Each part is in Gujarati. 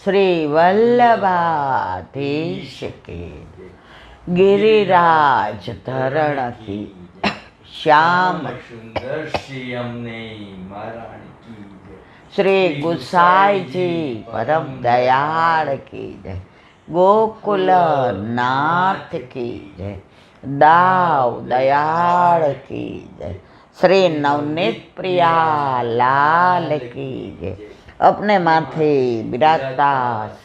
શ્રી વલ્લભાધીશ કી गिरिराज धरण की श्याम सुंदर श्यामने महारानी की जय। श्री गुसाई जी परम दयाल की जय। गोकुल नाथ की जय। दाव दयाल की जय। श्री नवनीत प्रिया लाल की जय। अपने माथे बिराजता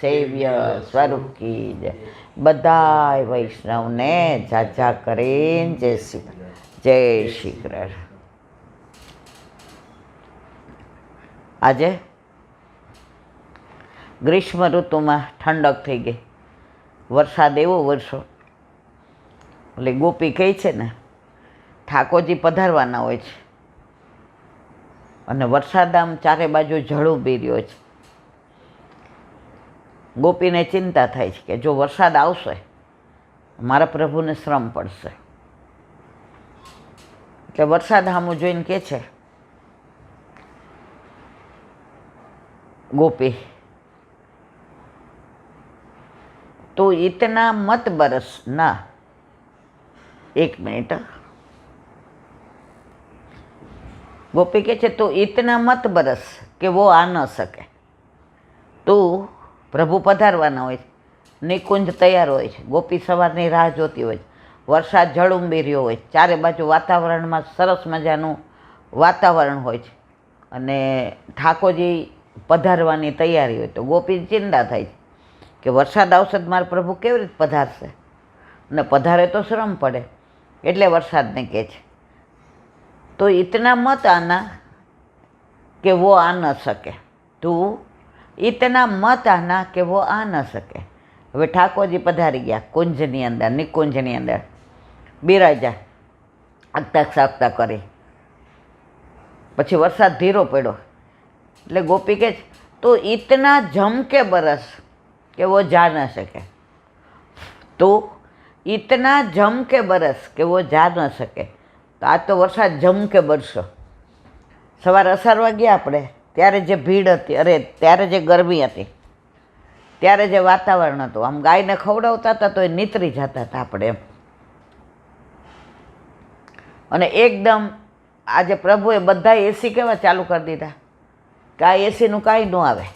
सेव्य स्वरूप की जय। बधाय वैष्णव ने जाजा करें जय श्री कृष्ण। આજે ગ્રીષ્મ ઋતુમાં ઠંડક થઈ ગઈ, વરસાદ એવો વરસો એટલે ગોપી કહે છે ને ઠાકોરજી પધારવાના હોય છે અને વરસાદ આમ ચારે બાજુ ઝળુંબી રહ્યો છે. ગોપીને ચિંતા થાય છે કે જો વરસાદ આવશે મારા પ્રભુને શ્રમ પડશે, એટલે વરસાદ સામું જોઈને કહે છે गोपी तो इतना मत बरस ना. एक मिनट. गोपी के छे तो इतना मत बरस कि वो आ न सके. तो प्रभु पधारवाना होय, निकुंज तैयार होय छे, गोपी सवाરની રાહ જોતી હોય, વરસાદ ઝળુંબી રહ્યો હોય, ચારે બાજુ વાતાવરણમાં સરસ મજાનું વાતાવરણ હોય છે અને ઠાકોરજી પધારવાની તૈયારી હોય તો ગોપી ચિંતા થાય છે કે વરસાદ આવશે તો મારા પ્રભુ કેવી રીતે પધારશે, ને પધારે તો શ્રમ પડે, એટલે વરસાદને કહે છે તો ઇતના મત આના કે વો આ ન શકે. તું ઇતના મત આના કે વો આ ન શકે. હવે ઠાકોરજી પધારી ગયા કુંજની અંદર, નિકુંજની અંદર બિરાજા આગતા સાગતા કરી. પછી વરસાદ ધીરો પડ્યો એટલે ગોપી કહે તો ઇતના જમ કે બરસ કે વો જા ન શકે. તો ઇતના જમ કે બરસ કે વો જા ન શકે. તો આ તો વરસાદ જમ કે બરસો. સવારે અસારવા ગયા આપણે ત્યારે જે ભીડ હતી, અરે ત્યારે જે ગરમી હતી, ત્યારે જે વાતાવરણ હતું, આમ ગાયને ખવડાવતા હતા તો એ નીતરી જતા હતા આપણે એમ. અને એકદમ આજે પ્રભુએ બધા એસી કેવા ચાલુ કરી દીધા કે આ એસીનું કાંઈ ન આવે.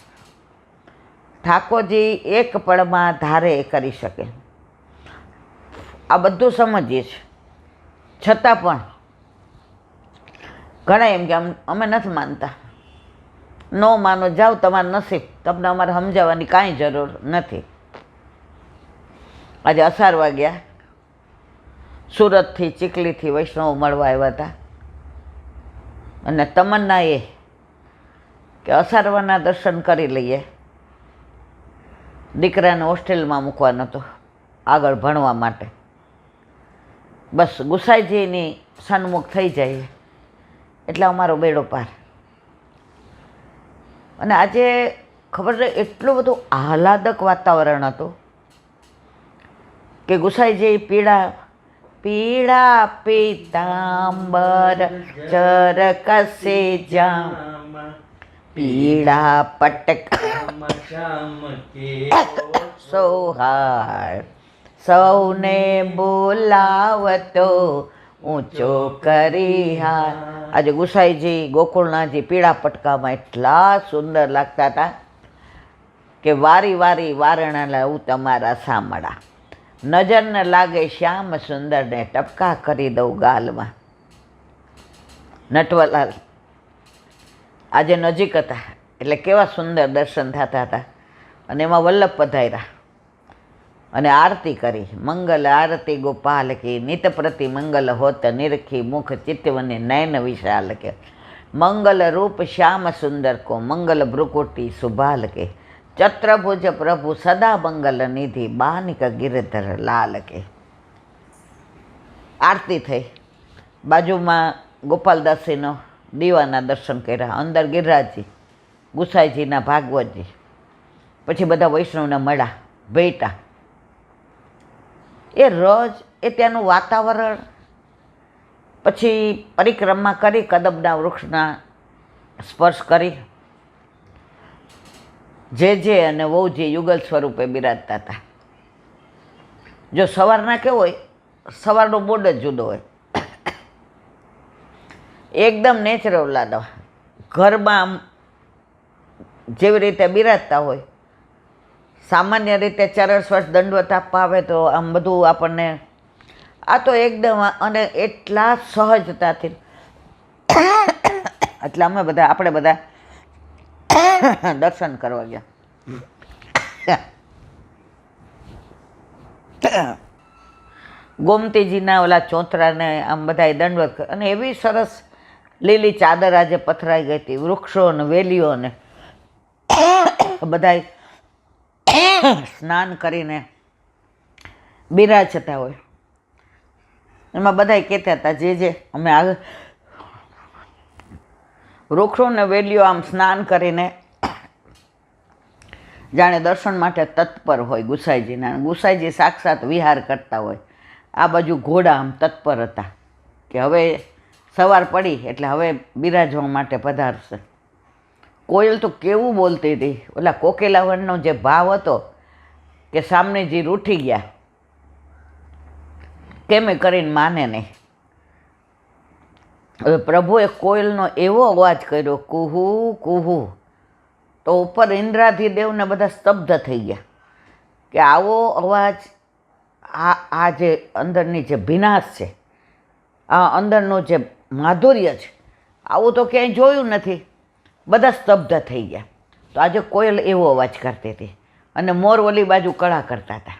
ઠાકોરજી એક પળમાં ધારે કરી શકે, આ બધું સમજીએ છીએ. છતાં પણ ઘણા એમ કે અમે નથી માનતા. ન માનો, જાઓ તમારું નસીબ, તમને અમારે સમજાવવાની કાંઈ જરૂર નથી. આજે અસારવા ગયા, સુરતથી ચીખલીથી વૈષ્ણવ મળવા આવ્યા હતા અને તમન્ના એ કે અસારવાના દર્શન કરી લઈએ. દીકરાને હોસ્ટેલમાં મૂકવાનો હતો આગળ ભણવા માટે. બસ ગુસાઈજીની સન્મુખ થઈ જાય એટલે અમારો બેડો પાર. અને આજે ખબર છે એટલું બધું આહલાદક વાતાવરણ હતું કે ગુસાઈજી પીળા પીળા પીતાંબર ચરકસે જામ પીળા પટક સોહાર સૌને બોલાવતો ઊંચો કરી હાર. આજે ગુસાઈજી ગોકુળનાથજી પીળા પટકામાં એટલા સુંદર લાગતા હતા કે વારી વારી વારણા લાવું તમારા સામડા, નજરને લાગે શ્યામ સુંદરને ટપકા કરી દઉં ગાલમાં. નટવરલાલ આજે નજીક હતા એટલે કેવા સુંદર દર્શન થતા હતા. અને એમાં વલ્લભ પધાર્યા અને આરતી કરી. મંગલ આરતી ગોપાલ કી નિત પ્રતિ મંગલ હોત નિરખી મુખ ચિત્તવને નયન વિશાલ કે મંગલ રૂપ શ્યામ સુંદર કો મંગલ ભ્રુકુટી સુભાલ કે ચત્રભુજ પ્રભુ સદા મંગલ નિધિ બાનિક ગિરધર લાલ કે. આરતી થઈ, બાજુમાં ગોપાલદાસીનો દીવાના દર્શન કર્યા, અંદર ગિરિરાજજી, ગુસાઈજીના ભાગવતજી, પછી બધા વૈષ્ણવને મળ્યા, ભેટા. એ રોજ એ ત્યાંનું વાતાવરણ, પછી પરિક્રમા કરી, કદમના વૃક્ષના સ્પર્શ કરી જે અને વહુજી યુગલ સ્વરૂપે બિરાજતા હતા. જો સવારના કેવો હોય, સવારનો બોર્ડ જ જુદો હોય, એકદમ નેચરલ લાદવા ઘરમાં આમ જેવી રીતે બિરાજતા હોય. સામાન્ય રીતે ચરણ સ્પર્શ દંડવત આપવા આવે તો આમ બધું આપણને, આ તો એકદમ અને એટલા સહજતાથી એટલે આપણે બધા દર્શન કરવા ગયા. ગોમતીજીના ઓલા ચોતરાને આમ બધાએ દંડવત અને એવી સરસ લીલી ચાદર આજે પથરાઈ ગઈ હતી. વૃક્ષો ને વેલીઓ ને બધાએ સ્નાન કરીને બિરાજતા હોય. એમાં બધાએ કહેતા હતા જે અમે આગળ વૃક્ષો ને વેલીઓ આમ સ્નાન કરીને જાણે દર્શન માટે તત્પર હોય ગુસાઈજીના. ગુસાઈજી સાક્ષાત વિહાર કરતા હોય. આ બાજુ ઘોડા આમ તત્પર હતા કે હવે સવાર પડી એટલે હવે બિરાજવા માટે પધારશે. કોયલ તો કેવું બોલતી હતી. ઓલા કોકિલાવનનો જે ભાવ હતો કે સામનેજી રૂઠી ગયા, કેમે કરીને માને નહીં. હવે પ્રભુએ કોયલનો એવો અવાજ કર્યો, કુહુ કુહુ, તો ઉપર ઇન્દ્રાધિદેવને બધા સ્તબ્ધ થઈ ગયા કે આવો અવાજ, આ જે અંદરની જે ભીનાશ છે, આ અંદરનું જે માધુર્ય છે, આવું તો ક્યાંય જોયું નથી. બધા સ્તબ્ધ થઈ ગયા. તો આજે કોયલ એવો અવાજ કરતી હતી અને મોર ઓલી બાજુ કળા કરતા હતા.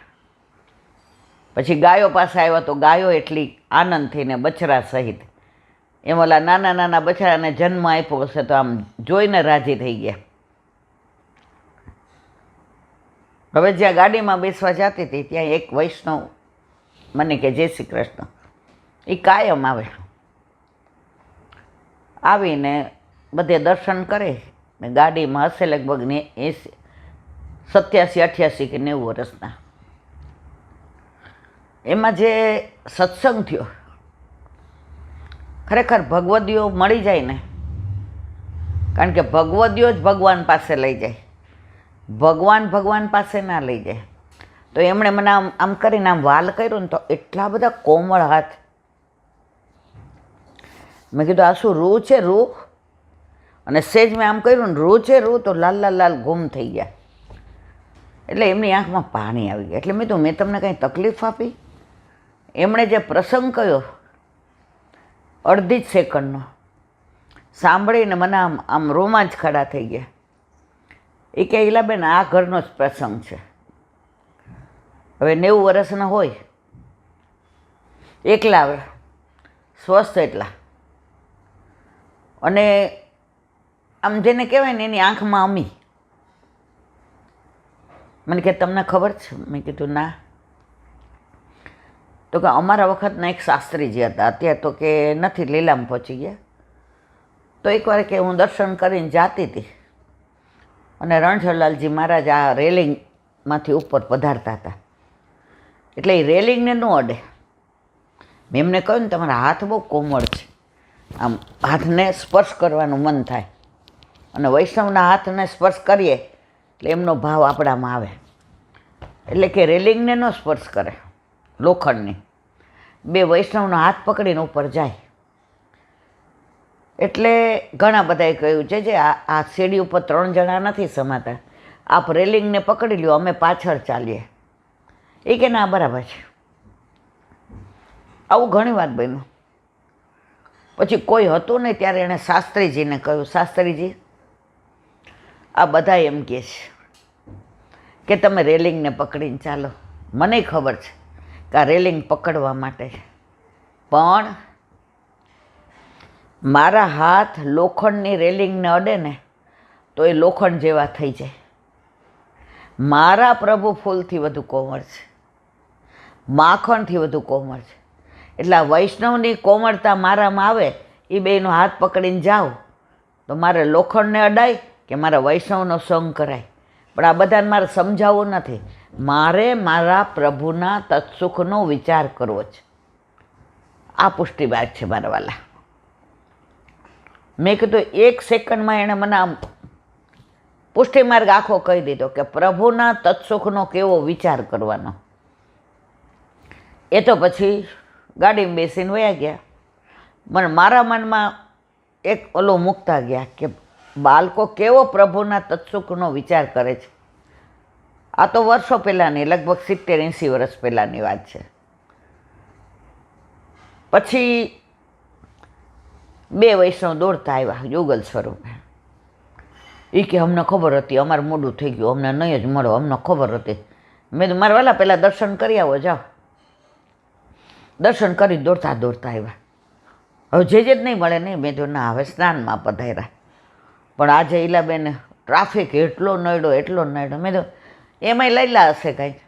પછી ગાયો પાસે આવ્યા તો ગાયો એટલી આનંદ થઈને બછડા સહિત, એમ ઓલા નાના નાના બછડાને જન્મ આપ્યો હશે તો આમ જોઈને રાજી થઈ ગયા. હવે જ્યાં ગાડીમાં બેસવા જતી હતી ત્યાં એક વૈષ્ણવ મને કે જય શ્રી કૃષ્ણ. એ કાયમ આવે, આવીને બધે દર્શન કરે ને ગાડીમાં હશે લગભગ 87, 88 કે 90 વર્ષના. એમાં જે સત્સંગ થયો, ખરેખર ભગવદીઓ મળી જાય ને, કારણ કે ભગવદીઓ જ ભગવાન પાસે લઈ જાય, ભગવાન પાસે ના લઈ જાય. તો એમણે મને આમ કરીને આમ વાલ કર્યો ને તો એટલા બધા કોમળ હાથ. મેં કીધું આ શું રૂ છે? રૂ? અને સેજ મેં આમ કર્યું ને રૂ છે રૂ, તો લાલ લાલ લાલ ગુમ થઈ ગયા. એટલે એમની આંખમાં પાણી આવી ગયા. એટલે મેં તમને કંઈ તકલીફ આપી? એમણે જે પ્રસંગ કહ્યો અડધી જ સેકન્ડનો સાંભળીને મને આમ રોમાંચ ખડા થઈ ગયા. એ કે ઈલાબેન આ ઘરનો જ પ્રસંગ છે. હવે 90 વર્ષના હોય, એકલા આવે, સ્વસ્થ એટલા, અને આમ જેને કહેવાય ને એની આંખમાં અમી. મને કે તમને ખબર છે? મેં કીધું ના. તો કે અમારા વખતના એક શાસ્ત્રીજી હતા, અત્યારે તો કે નથી, લીલામાં પહોંચી ગયા. તો એકવાર કે હું દર્શન કરીને જાતી હતી અને રણછોડલાલજી મહારાજ આ રેલિંગમાંથી ઉપર પધારતા હતા. એટલે એ રેલિંગને ન અડે. મેં એમને કહ્યું ને તમારા હાથ બહુ કોમળ છે, આમ હાથને સ્પર્શ કરવાનું મન થાય, અને વૈષ્ણવના હાથને સ્પર્શ કરીએ એટલે એમનો ભાવ આપણામાં આવે. એટલે કે રેલિંગને ન સ્પર્શ કરે, લોખંડની. બે વૈષ્ણવનો હાથ પકડીને ઉપર જાય. એટલે ઘણા બધાએ કહ્યું છે જે આ સીડી ઉપર 3 જણા નથી સમાતા, આપ રેલિંગને પકડી લ્યો, અમે પાછળ ચાલીએ. એ કે ના બરાબર છે. આવું ઘણી વાર બન્યું. પછી કોઈ હતું નહીં ત્યારે એણે શાસ્ત્રીજીને કહ્યું, શાસ્ત્રીજી આ બધા એમ કહે છે કે તમે રેલિંગને પકડીને ચાલો. મને ખબર છે કે આ રેલિંગ પકડવા માટે છે, પણ મારા હાથ લોખંડની રેલિંગને અડે ને તો એ લોખંડ જેવા થઈ જાય. મારા પ્રભુ ફૂલથી વધુ કોમળ છે, માખણથી વધુ કોમળ છે. એટલે આ વૈષ્ણવની કોમળતા મારામાં આવે, એ બેનો હાથ પકડીને જાઓ તો મારે લોખંડને અડાય કે મારા વૈષ્ણવનો સંગ કરાય. પણ આ બધાને મારે સમજાવવું નથી, મારે મારા પ્રભુના તત્સુખનો વિચાર કરવો છે. આ પુષ્ટિવાદ છે મારા વાલા. મેં કીધું 1 સેકન્ડમાં એણે મને આમ પુષ્ટિ માર્ગ આખો કહી દીધો કે પ્રભુના તત્સુખનો કેવો વિચાર કરવાનો. એ તો પછી ગાડીમાં બેસીને વયા ગયા. પણ મારા મનમાં એક ઓલું મૂકતા ગયા કે બાળકો કેવો પ્રભુના તત્સુખનો વિચાર કરે છે. આ તો વર્ષો પહેલાંની, લગભગ 70-80 વર્ષ પહેલાંની વાત છે. પછી 2 વૈષ્ણવ દોડતા આવ્યા યુગલ સ્વરૂપે. એ કે અમને ખબર હતી, અમારું મોડું થઈ ગયું, અમને નહીં જ મળો, અમને ખબર હતી. મેં તો મારા વાલા પહેલાં દર્શન કરી આવો, જાઓ. દર્શન કરી દોડતા દોડતા આવ્યા. હવે જે જ નહીં મળે નહીં. મેં તો ના, હવે સ્નાનમાં પધાર્યા. પણ આજે ઈલાબેન ટ્રાફિક એટલો નડ્યો. મેં તો એમાંય લઈલા હશે કાંઈક.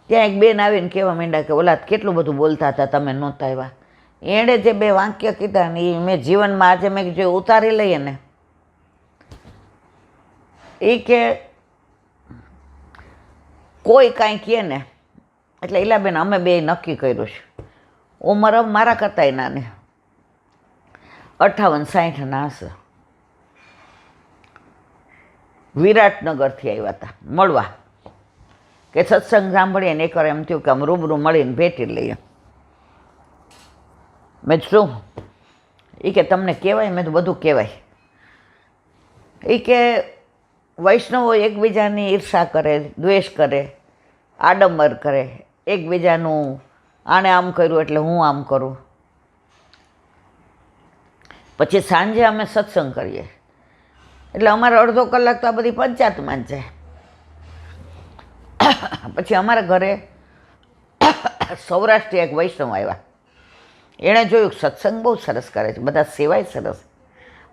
ત્યાં એક બેન આવીને કહેવા માંડ્યા કે ઓલા કેટલું બધું બોલતા હતા, તમે નહોતા આવ્યા. એણે જે 2 વાક્ય કીધા ને એ મેં જીવનમાં આજે મેં જે ઉતારી લઈએ ને, એ કે કોઈ કાંઈ કહે ને એટલે ઈલાબેન અમે 2 નક્કી કર્યું છે. ઉંમર મારા કરતાંય નાની, 58-60 ના હશે. વિરાટનગરથી આવ્યા હતા મળવા કે સત્સંગ સાંભળીએ ને એકવાર એમ થયું કે આમ રૂબરૂ મળીને ભેટી લઈએ. મેં શું? એ કે તમને કહેવાય? મેં તો બધું કહેવાય. એ કે વૈષ્ણવો એકબીજાની ઈર્ષા કરે, દ્વેષ કરે, આડંબર કરે, એકબીજાનું આણે આમ કર્યું એટલે હું આમ કરું. પછી સાંજે અમે સત્સંગ કરીએ એટલે અમારે અડધો કલાક તો આ બધી પંચાયતમાં જ જાય. પછી અમારા ઘરે સૌરાષ્ટ્રી એક વૈષ્ણવ આવ્યા. એણે જોયું સત્સંગ બહુ સરસ કરે છે, બધા સેવાય સરસ,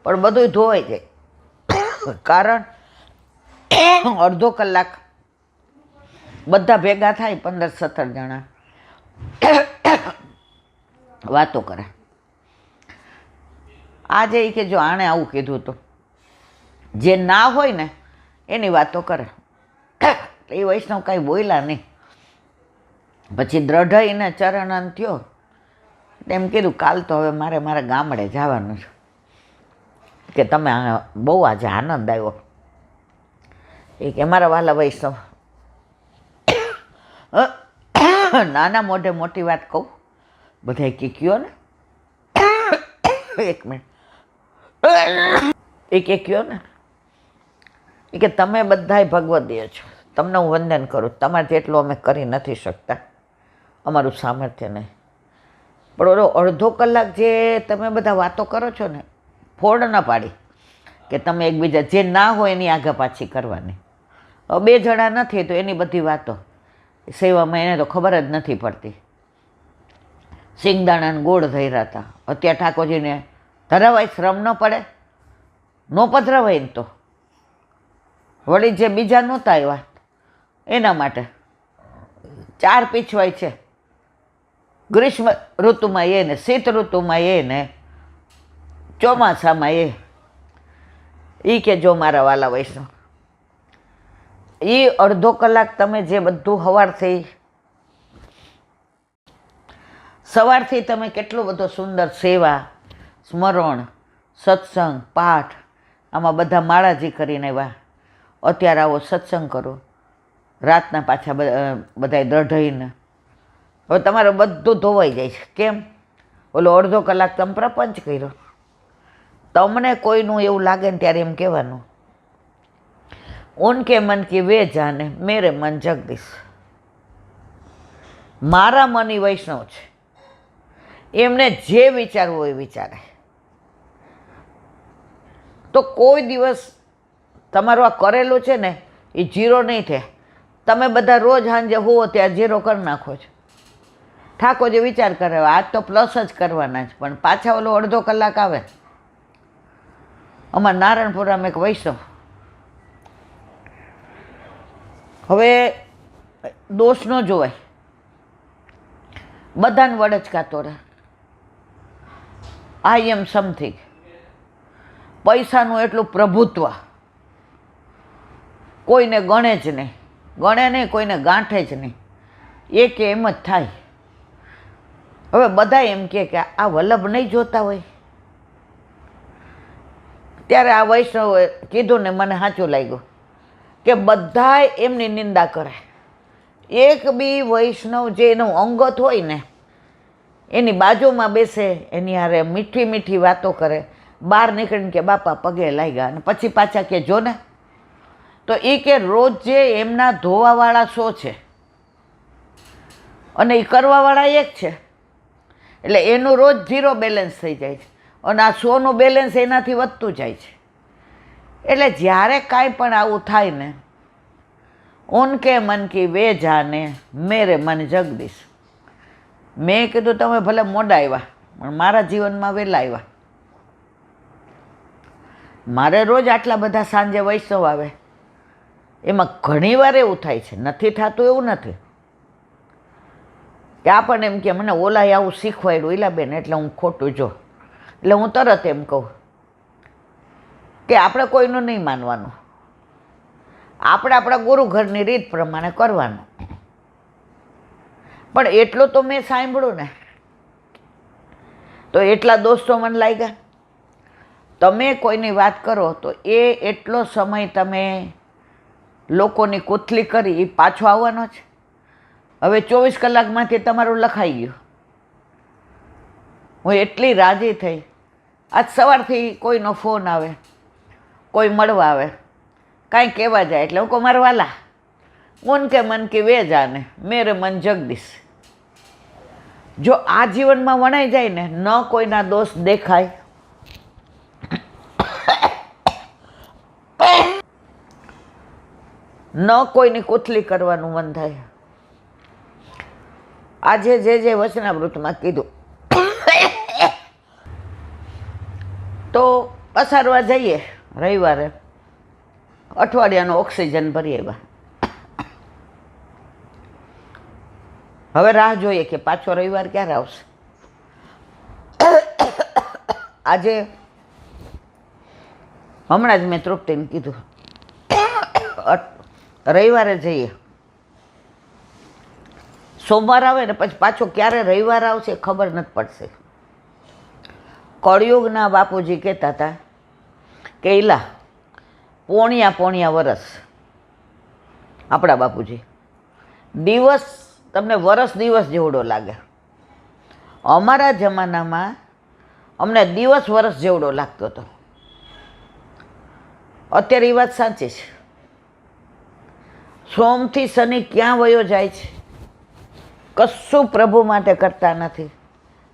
પણ બધું ધોવાઈ જાય. કારણ અડધો કલાક બધા ભેગા થાય, 15-17 જણા વાતો કરે. આજે એ કે જો આણે આવું કીધું હતું, જે ના હોય ને એની વાતો કરે. એ વૈષ્ણવ કાંઈ બોલ્યા નહીં. પછી દ્રઢઈને ચરણન થયો. એમ કીધું કાલ તો હવે મારે મારા ગામડે જવાનું છે, કે તમે બહુ આજે આનંદ આવ્યો. એ કે મારા વાલા વૈષ્ણવ, નાના મોઢે મોટી વાત કહું, બધા કયો ને, એક મિનિટ, એ કયો ને, એ કે તમે બધાય ભગવદીય છો, તમને હું વંદન કરું. તમારે જેટલું અમે કરી નથી શકતા, અમારું સામર્થ્ય નહીં. પણ ઓલો અડધો કલાક જે તમે બધા વાતો કરો છો ને, ફોડ ન પાડી કે તમે એકબીજા જે ના હોય એની આગા પાછી કરવાની. હવે 2 જણા નથી તો એની બધી વાતો સેવામાં એને તો ખબર જ નથી પડતી. સિંગદાણાને ગોળ ધર્યા હતા. અત્યારે ઠાકોરજીને ધરાવાય, શ્રમ ન પડે, ન પધરાવાય ને તો વળી જે બીજા નહોતા આવ્યા એના માટે 4 પીછવાય છે. ગ્રીષ્મ ઋતુમાં એ ને, શીત ઋતુમાં એ ને, ચોમાસામાં એ કે જો મારા વાલા વૈષ્ણવ, એ અડધો કલાક તમે જે બધું સવારથી તમે કેટલો બધો સુંદર સેવા, સ્મરણ, સત્સંગ, પાઠ, આમાં બધા માળાજી કરીને આવ્યા. અત્યારે આવો સત્સંગ કરો, રાતના પાછા બધાય દ્રઢઈને. હવે તમારે બધું ધોવાઈ જાય છે. કેમ? ઓલો અડધો કલાક તમે પ્રપંચ કર્યો. તમને કોઈનું એવું લાગે ને ત્યારે એમ કહેવાનું, ઉનકે મન કી વે જાને, મેરે મન જગદીશ. મારા મની વૈષ્ણવ છે, એમને જે વિચારવું હોય વિચારે. તો કોઈ દિવસ તમારું આ કરેલું છે ને એ જીરો નહીં થાય. તમે બધા રોજ સાંજે હોવો ત્યાં જીરો કરી નાખો છો. ઠાકોર જે વિચાર કરે આજ તો પ્લસ જ કરવાના જ, પણ પાછા ઓલો અડધો કલાક આવે. અમારા નારાયણપુરામાં એક વૈષ્ણવ, હવે દોષ ન જોવાય, બધાને વડચકાતો રહે. આઈ એમ સમથિંગ, પૈસાનું એટલું પ્રભુત્વ, કોઈને ગણે જ નહીં, ગણે નહીં, કોઈને ગાંઠે જ નહીં. એ કે એમ જ થાય. હવે બધા એમ કે આ વલ્લભ નહીં જોતા હોય, ત્યારે આ વૈષ્ણવે કીધું ને મને સાચું લાગ્યું કે બધાય એમની નિંદા કરે. એક બી વૈષ્ણવ જે એનું અંગત હોય ને એની બાજુમાં બેસે, એની હારે મીઠી મીઠી વાતો કરે, બહાર નીકળીને કે બાપા પગે લાગ્યા, અને પછી પાછા કે જો ને. તો એ કે રોજ જે એમના ધોવાવાળા શો છે અને એ કરવાવાળા એક છે, એટલે એનું રોજ 0 બેલેન્સ થઈ જાય છે અને આ શોનું બેલેન્સ એનાથી વધતું જાય છે. એટલે જ્યારે કાંઈ પણ આવું થાય ને, ઉનકે મન કી વે જાને મેરે મન જગદીશ. મેં કીધું તમે ભલે મોડા આવ્યા પણ મારા જીવનમાં વહેલા આવ્યા. મારે રોજ આટલા બધા સાંજે વૈષ્ણવ આવે, એમાં ઘણી વાર એવું થાય છે, નથી થતું એવું નથી કે આપણને એમ કે મને ઓલાએ આવું શીખવાડ્યું ઈલાબેન એટલે હું ખોટું જો. એટલે હું તરત એમ કહું કે આપણે કોઈનું નહીં માનવાનું, આપણે આપણા ગુરુ ઘરની રીત પ્રમાણે કરવાનું. પણ એટલું તો મેં સાંભળ્યું ને, તો એટલા દોસ્તો મને લાગ્યા. તમે કોઈની વાત કરો તો એ એટલો સમય તમે લોકોની કોથલી કરી, એ પાછો આવવાનો છે. હવે 24 કલાકમાંથી તમારું લખાઈ ગયું. હું એટલી રાજી થઈ. આજ સવારથી કોઈનો ફોન આવે, કોઈ મળવા આવે, કાંઈ કહેવા જાય એટલે હું કહું મારા વાલા, ઉનકે મન કી વે જાને મેરે મન જગદીશ. જો આ જીવનમાં વણાઈ જાય ને, ન કોઈના દોષ દેખાય, ન કોઈની કોથલી કરવાનું મન થાય. આજે જે વચનામૃતમાં કીધું તો પસારવા જઈએ રવિવારે, અઠવાડિયાનો ઓક્સિજન ભરી આવ્યા. હવે રાહ જોઈએ કે પાછો રવિવાર ક્યારે આવશે. આજે હમણાં જ મેં તૃપ્તિને કીધું રવિવારે જઈએ. સોમવાર આવે ને પછી પાછો ક્યારે રવિવાર આવશે ખબર નથી પડશે. કળિયુગના બાપુજી કહેતા હતા કે ઈલા પોણિયા વરસ, આપણા બાપુજી, દિવસ તમને વરસ દિવસ જેવડો લાગે. અમારા જમાનામાં અમને દિવસ વરસ જેવડો લાગતો હતો. અત્યારે એ વાત સાચી છે. સોમથી શનિ ક્યાં વયો જાય છે, કશું પ્રભુ માટે કરતા નથી,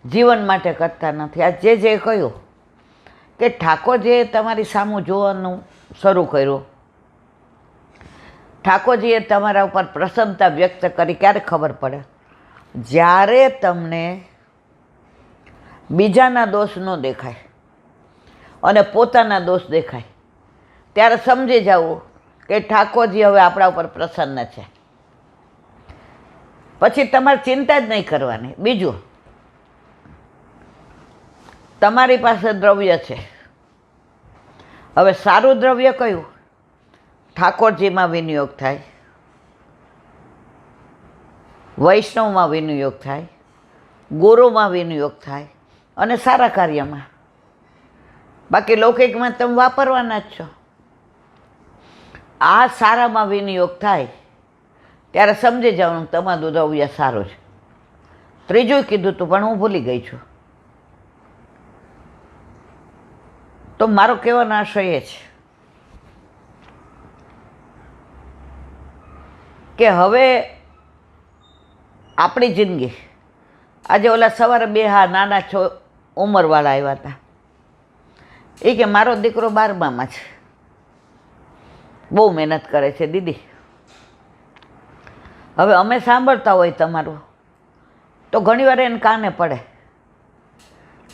જીવન માટે કરતા નથી. આ જે કહ્યું કે ઠાકોરજીએ તમારી સામું જોવાનું શરૂ કર્યું, ઠાકોરજીએ તમારા ઉપર પ્રસન્નતા વ્યક્ત કરી. ક્યારે ખબર પડે? જ્યારે તમને બીજાના દોષ ન દેખાય અને પોતાના દોષ દેખાય, ત્યારે સમજી જવું કે ઠાકોરજી હવે આપણા ઉપર પ્રસન્ન છે. પછી તમારે ચિંતા જ નહીં કરવાની. બીજું, તમારી પાસે દ્રવ્ય છે. હવે સારું દ્રવ્ય કયું? ઠાકોરજીમાં વિનિયોગ થાય, વૈષ્ણવમાં વિનિયોગ થાય, ગુરુમાં વિનિયોગ થાય અને સારા કાર્યમાં. બાકી લૌકિકમાં તમે વાપરવાના જ છો. આ સારામાં વિનિયોગ થાય ત્યારે સમજી જવાનું તમારું દ્રવ્ય સારું છે. ત્રીજું કીધું હતું પણ હું ભૂલી ગઈ છું. તો મારો કહેવાનો આશય એ છે કે હવે આપણી જિંદગી, આજે ઓલા સવારે બે નાના ઉંમરવાળા આવ્યા હતા. એ કે મારો દીકરો 12મામાં છે, બહુ મહેનત કરે છે દીદી. હવે અમે સાંભળતા હોય તમારું તો ઘણીવાર એને કાને પડે.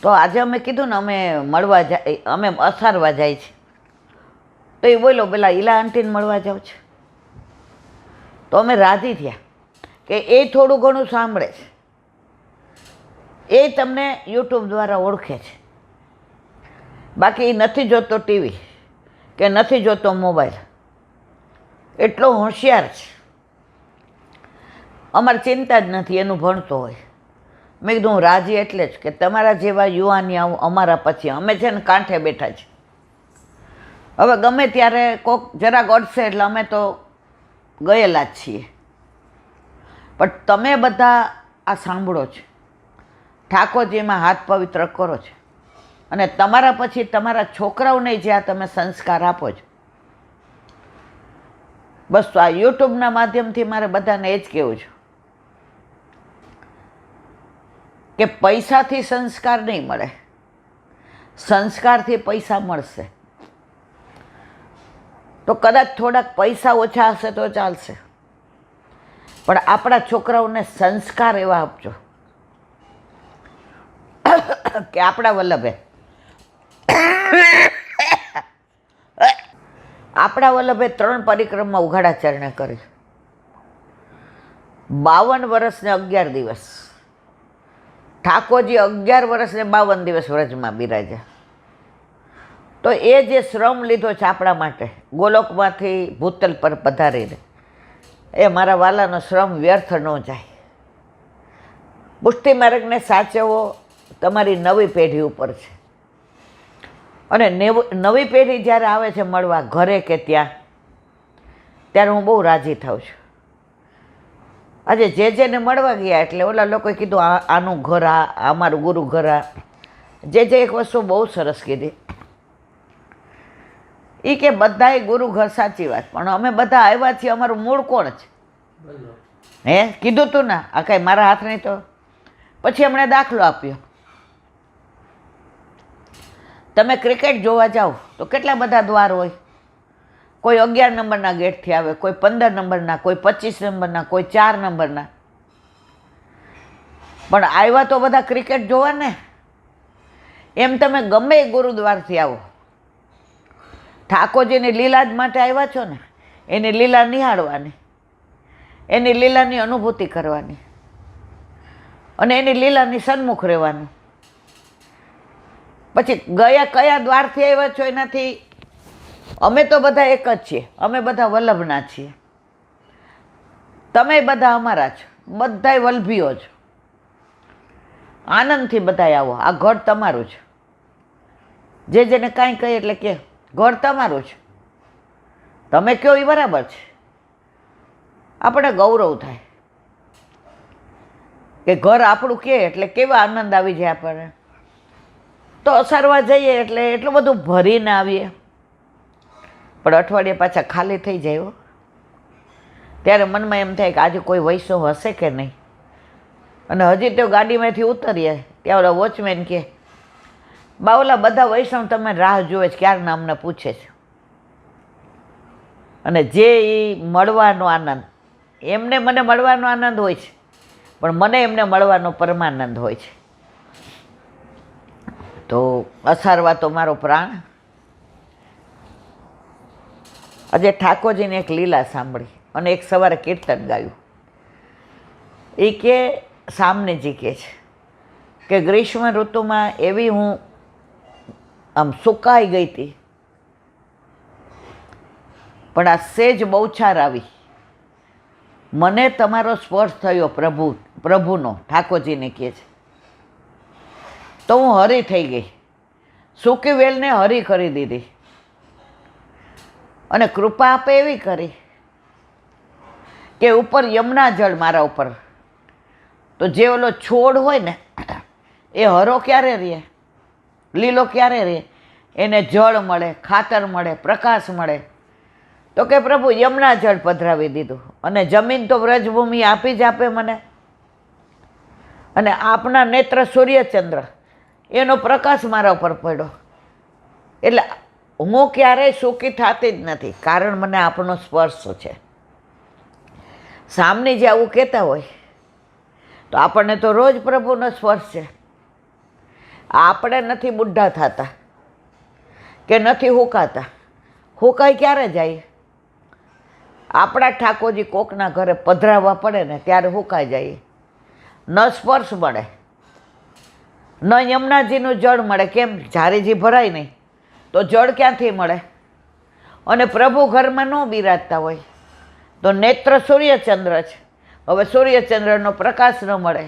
તો આજે અમે કીધું ને અમે મળવા જાય, અમે અસારવા જાય છે. તો એ બોલો પેલા ઈલા આંટીને મળવા જાઉં છે. તો અમે રાજી થયા કે એ થોડું ઘણું સાંભળે છે, એ તમને યુટ્યુબ દ્વારા ઓળખે છે. બાકી એ નથી જોતો ટીવી કે નથી જોતો મોબાઈલ, એટલો હોશિયાર છે. અમારે ચિંતા જ નથી, એનું ભણતો હોય. મેં કીધું હું રાજી એટલે જ કે તમારા જેવા યુવાનિયાઓ અમારા પછી, અમે છે ને કાંઠે બેઠા છે. હવે ગમે ત્યારે કોક જરાક અડશે એટલે અમે તો ગયેલા જ છીએ. પણ તમે બધા આ સાંભળો છો, ઠાકોરજીમાં હાથ પવિત્ર કરો છો અને તમારા પછી તમારા છોકરાઓને જ્યાં તમે સંસ્કાર આપો છો. બસ તો આ યુટ્યુબના માધ્યમથી મારે બધાને એ જ કહેવું છે કે પૈસાથી સંસ્કાર નહીં મળે, સંસ્કારથી પૈસા મળશે. તો કદાચ થોડાક પૈસા ઓછા હશે તો ચાલશે, પણ આપણા છોકરાઓને સંસ્કાર એવા આપજો કે આપણા વલ્લભે આપણા વલ્લભે 3 પરિક્રમા ઉઘાડા ચરણે કરી, 52 વર્ષ ને 11 દિવસ. ઠાકોરજી 11 વર્ષ ને 52 દિવસ વ્રજમાં બિરાજ્યા. તો એ જે શ્રમ લીધો છે આપણા માટે, ગોલોકમાંથી ભૂતલ પર પધારીને, એ મારા વાલાનો શ્રમ વ્યર્થ ન જાય. પુષ્ટિ માર્ગને સાચવવો તમારી નવી પેઢી ઉપર છે. અને નવી પેઢી જ્યારે આવે છે મળવા ઘરે કે ત્યાં, ત્યારે હું બહુ રાજી થાઉં છું. આજે જેને મળવા ગયા એટલે ઓલા લોકોએ કીધું આનું ઘર આ, અમારું ગુરુ ઘર આ. જે એક વસ્તુ બહુ સરસ કીધી, એ કે બધાએ ગુરુ ઘર, સાચી વાત, પણ અમે બધા આવ્યા છીએ, અમારું મૂળ કોણ છે? હે કીધું તું ના, આ કાંઈ મારા હાથ નહીં. તો પછી એમણે દાખલો આપ્યો, તમે ક્રિકેટ જોવા જાઓ તો કેટલા બધા દ્વાર હોય. કોઈ 11 નંબરના ગેટથી આવે, કોઈ 15 નંબરના, કોઈ 25 નંબરના, કોઈ 4 નંબરના. પણ આવ્યા તો બધા ક્રિકેટ જોવા ને. એમ તમે ગમે એ ગુરુદ્વારથી આવો, ઠાકોરજીની લીલા જ માટે આવ્યા છો ને, એની લીલા નિહાળવાની, એની લીલાની અનુભૂતિ કરવાની અને એની લીલાની સન્મુખ રહેવાનું. પછી ગયા કયા દ્વારથી આવ્યા છો એનાથી, અમે તો બધા એક જ છીએ, અમે બધા વલ્લભના છીએ, તમે બધા અમારા છો, બધાય વલ્લભીઓ છો. આનંદથી બધાય આવો, આ ઘર તમારું છે. જેને કાંઈ કહે એટલે કે ઘર તમારું છે, તમે કહો એ બરાબર છે. આપણે ગૌરવ થાય કે ઘર આપણું કહે એટલે કેવા આનંદ આવી જાય આપણને. તો અસારવા જઈએ એટલે એટલું બધું ભરીને આવીએ, પણ અઠવાડિયે પાછા ખાલી થઈ જાય. ત્યારે મનમાં એમ થાય કે આજે કોઈ વૈષ્ણવ હશે કે નહીં. અને હજી તો ગાડીમાંથી ઉતરીએ ત્યાં ઓલા વોચમેન કહે, બાવલા બધા વૈષ્ણવ તમે રાહ જોવે છે, ક્યારના અમને પૂછે છે. અને જે એ મળવાનો આનંદ, એમને મને મળવાનો આનંદ હોય છે, પણ મને એમને મળવાનો પરમાનંદ હોય છે. તો અસારવા તો મારો પ્રાણ. આજે ઠાકોરજીની એક લીલા સાંભળી અને એક સવારે કીર્તન ગાયું. એ કે સામનેજી કહે છે કે ગ્રીષ્મ ઋતુમાં એવી હું આમ સુકાઈ ગઈ હતી, પણ આ સેજ બહુછાર આવી, મને તમારો સ્પર્શ થયો પ્રભુનો, ઠાકોરજીને કહે છે. તો હું હરી થઈ ગઈ, સૂકી વેલને હરી કરી દીધી. અને કૃપા આપે એવી કરી કે ઉપર યમુના જળ મારા ઉપર. તો જે ઓલો છોડ હોય ને એ હરો ક્યારે રહે, લીલો ક્યારે રહે? એને જળ મળે, ખાતર મળે, પ્રકાશ મળે. તો કે પ્રભુ યમુના જળ પધરાવી દીધું. અને જમીન તો વ્રજભૂમિ આપી જ આપે મને. અને આપના નેત્ર સૂર્યચંદ્ર, એનો પ્રકાશ મારા ઉપર પડ્યો. એટલે હું ક્યારેય સુખી થતી જ નથી, કારણ મને આપણો સ્પર્શ છે. સામને જે આવું કહેતા હોય તો આપણને તો રોજ પ્રભુનો સ્પર્શ છે. આપણે નથી બુઢા થતા કે નથી હુકાતા. હુકાઈ ક્યારે જાય? આપણા ઠાકોરજી કોકના ઘરે પધરાવવા પડે ને ત્યારે હુકાઈ જાય. ન સ્પર્શ મળે, ન યમુનાજીનું જળ મળે. કેમ? ઝારીજી ભરાય નહીં તો જળ ક્યાંથી મળે? અને પ્રભુ ઘરમાં ન બિરાજતા હોય તો નેત્ર સૂર્યચંદ્ર છે. હવે સૂર્યચંદ્રનો પ્રકાશ ન મળે.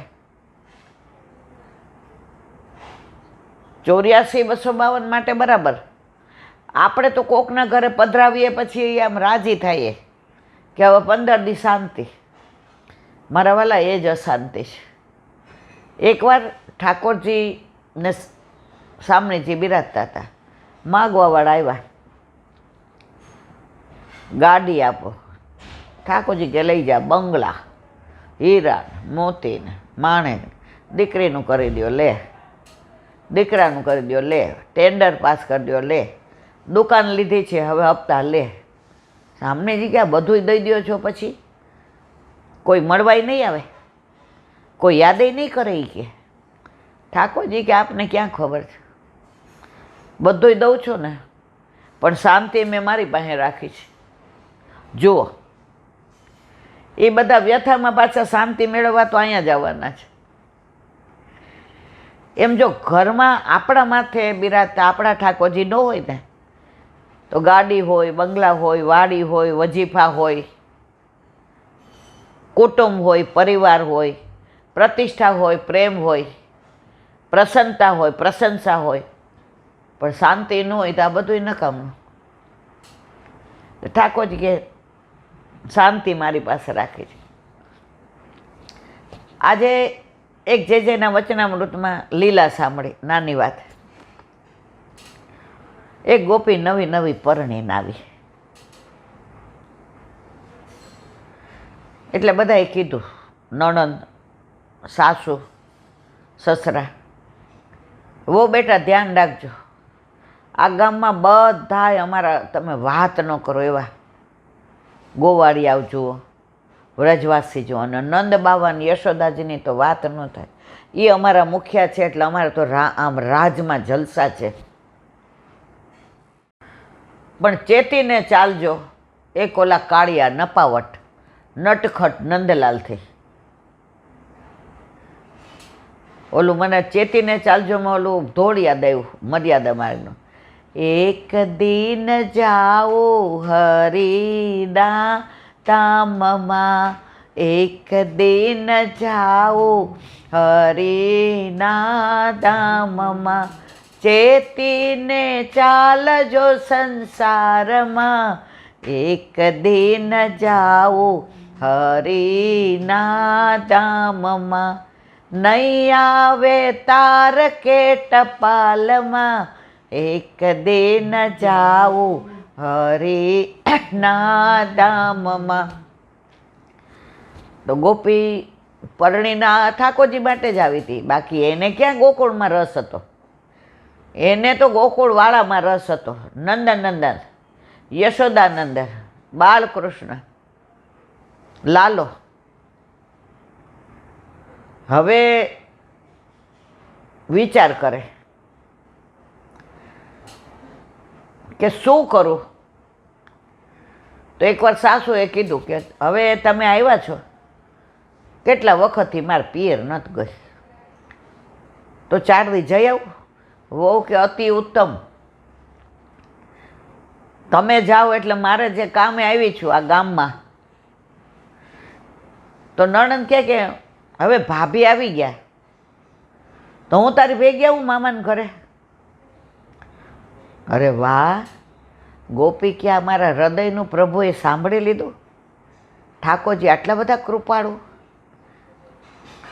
84-252 માટે બરાબર, આપણે તો કોકના ઘરે પધરાવીએ પછી આમ રાજી થઈએ કે હવે 15 દી શાંતિ. મારા વાલા એ જ અશાંતિ છે. એકવાર ઠાકોરજીને સામનેજી બિરાજતા હતા, માગવાવાળા આવ્યા, ગાડી આપો. ઠાકોરજી કે લઈ જા, બંગલા, હીરા મોતીને માણેક, દીકરીનું કરી દો લે, દીકરાનું કરી દો લે, ટેન્ડર પાસ કરી દો લે, દુકાન લીધી છે હવે હપ્તા લે. સામનેજી ક્યાં બધું દઈ દો છો, પછી કોઈ મળવાય નહીં આવે, કોઈ યાદેય નહીં કરે. એ કે ઠાકોરજી કે આપને ક્યાં ખબર છે, બધુંય દઉં છો ને, પણ શાંતિ મેં મારી પાસે રાખી છે. જુઓ, એ બધા વ્યથામાં પાછા શાંતિ મેળવવા તો અહીંયા જ આવવાના છે. એમ જો ઘરમાં આપણા માથે બિરાજતા આપણા ઠાકોરજી ન હોય ને, તો ગાડી હોય, બંગલા હોય, વાડી હોય, વજીફા હોય, કુટુંબ હોય, પરિવાર હોય, પ્રતિષ્ઠા હોય, પ્રેમ હોય, પ્રસન્નતા હોય, પ્રશંસા હોય, પણ શાંતિ ન હોય તો આ બધું નકામનું. ઠાકોરજી કે શાંતિ મારી પાસે રાખી છે. આજે એક જેના વચનામૃતમાં લીલા સાંભળી, નાની વાત. એક ગોપી નવી નવી પરણીને આવી, એટલે બધાએ કીધું, નણંદ, સાસુ, સસરા, વો બેટા ધ્યાન રાખજો, આ ગામમાં બધાય અમારા તમે વાત ન કરો એવા ગોવાળી આવજો, વ્રજવાસી જો, અને નંદ બાવા અને યશોદાજીની તો વાત ન થાય. એ અમારા મુખિયા છે એટલે અમારે તો આમ રાજમાં જલસા છે. પણ ચેતીને ચાલજો, એક ઓલા કાળિયા નપાવટ નટખટ નંદલાલથી. ઓલું મને ચેતીને ચાલજો માં ઓલું ધોળ યાદ આવ્યું, મર્યાદા માર્ગનું. એક દિન જાઓ હરિના ધામમાં, એક દિન જાઓ હરિના ધામમાં, ચેતીને ચાલજો સંસારમાં, એક દિન જાઓ હરિના ધામમાં, નહીં આવે તાર કે ટપાલમાં, એક દિન જાઓ હરિના ધામમાં. તો ગોપી પરણીના ઠાકોરજી માટે જ આવી હતી, બાકી એને ક્યાં ગોકુળમાં રસ હતો? એને તો ગોકુળવાળામાં રસ હતો. નંદન, યશોદાનંદ, બાલકૃષ્ણ, લાલો. હવે વિચાર કરે કે શું કરું? તો એકવાર સાસુએ કીધું કે હવે તમે આવ્યા છો, કેટલા વખતથી મારે પિયર નથી ગઈ, તો 4 દી જઈ આવું. વહુ કે અતિ ઉત્તમ, તમે જાઓ એટલે મારે જે કામે આવી છું આ ગામમાં. તો નણંદ કે હવે ભાભી આવી ગયા તો હું તારી ભેગી આવું મામાને ઘરે. અરે વાહ, ગોપી ક્યાં મારા હૃદયનું પ્રભુએ સાંભળી લીધું. ઠાકોરજી આટલા બધા કૃપાળુ.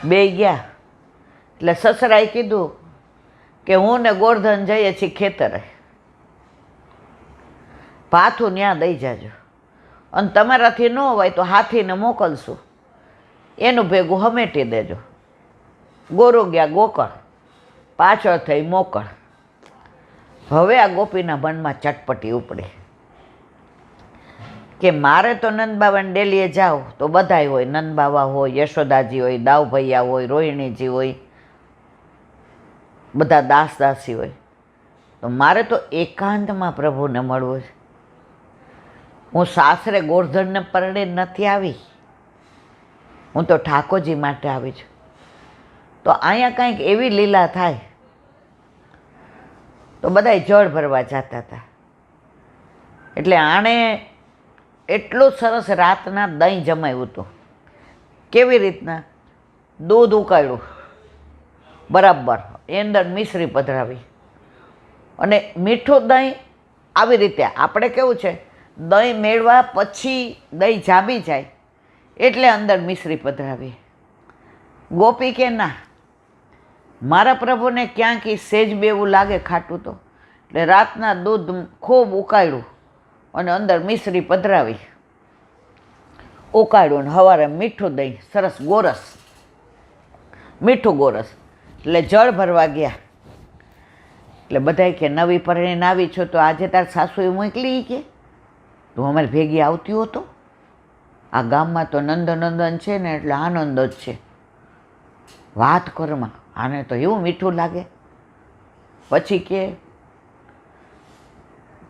બે ગયા એટલે સસરાએ કીધું કે હું ને ગોરધન જઈએ છીએ ખેતરે, પાથું ન્યા દઈ જાજો, અને તમારાથી ન હોય તો હાથીને મોકલશું, એનું ભેગું હમેટી દેજો. ગોરો ગયા ગોકળ, પાછળ થઈ મોકળ. હવે આ ગોપીના મનમાં ચટપટી ઉપડી કે મારે તો નંદબાવાને ડેલીએ જાઓ તો બધાય હોય, નંદબાવા હોય, યશોદાજી હોય, દાવભૈયા હોય, રોહિણીજી હોય, બધા દાસદાસી હોય. તો મારે તો એકાંતમાં પ્રભુને મળવું છે. હું સાસરે ગોરધનને પરણે નથી આવી, હું તો ઠાકોરજી માટે આવી છું. તો અહીંયા કંઈક એવી લીલા થાય તો બધાય જળ ભરવા જતા હતા. એટલે આણે એટલું સરસ રાતના દહીં જમાવ્યું હતું. કેવી રીતના? દૂધ ઉકાળ્યું બરાબર, એ અંદર મિશ્રી પધરાવી, અને મીઠું દહીં આવી રીતે આપણે કેવું છે, દહીં મેળવા પછી દહીં જામી જાય એટલે અંદર મિશ્રી પધરાવી. ગોપી કે ના, મારા પ્રભુને ક્યાંક સેજ બેવું લાગે ખાટું તો, એટલે રાતના દૂધ ખૂબ ઉકાળ્યું અને અંદર મિશ્રી પધરાવી, ઉકાળ્યું ને સવારે મીઠું દહીં, સરસ ગોરસ, મીઠું ગોરસ, એટલે જળ ભરવા ગયા. એટલે બધાય કે નવી પરણીને આવી છો તો આજે તાર સાસુએ મોકલી કે તું અમારી ભેગી આવતી હોતો. આ ગામમાં તો નંદનંદન છે ને એટલે આનંદ જ છે, વાત કરમાં આને તો એવું મીઠું લાગે. પછી કે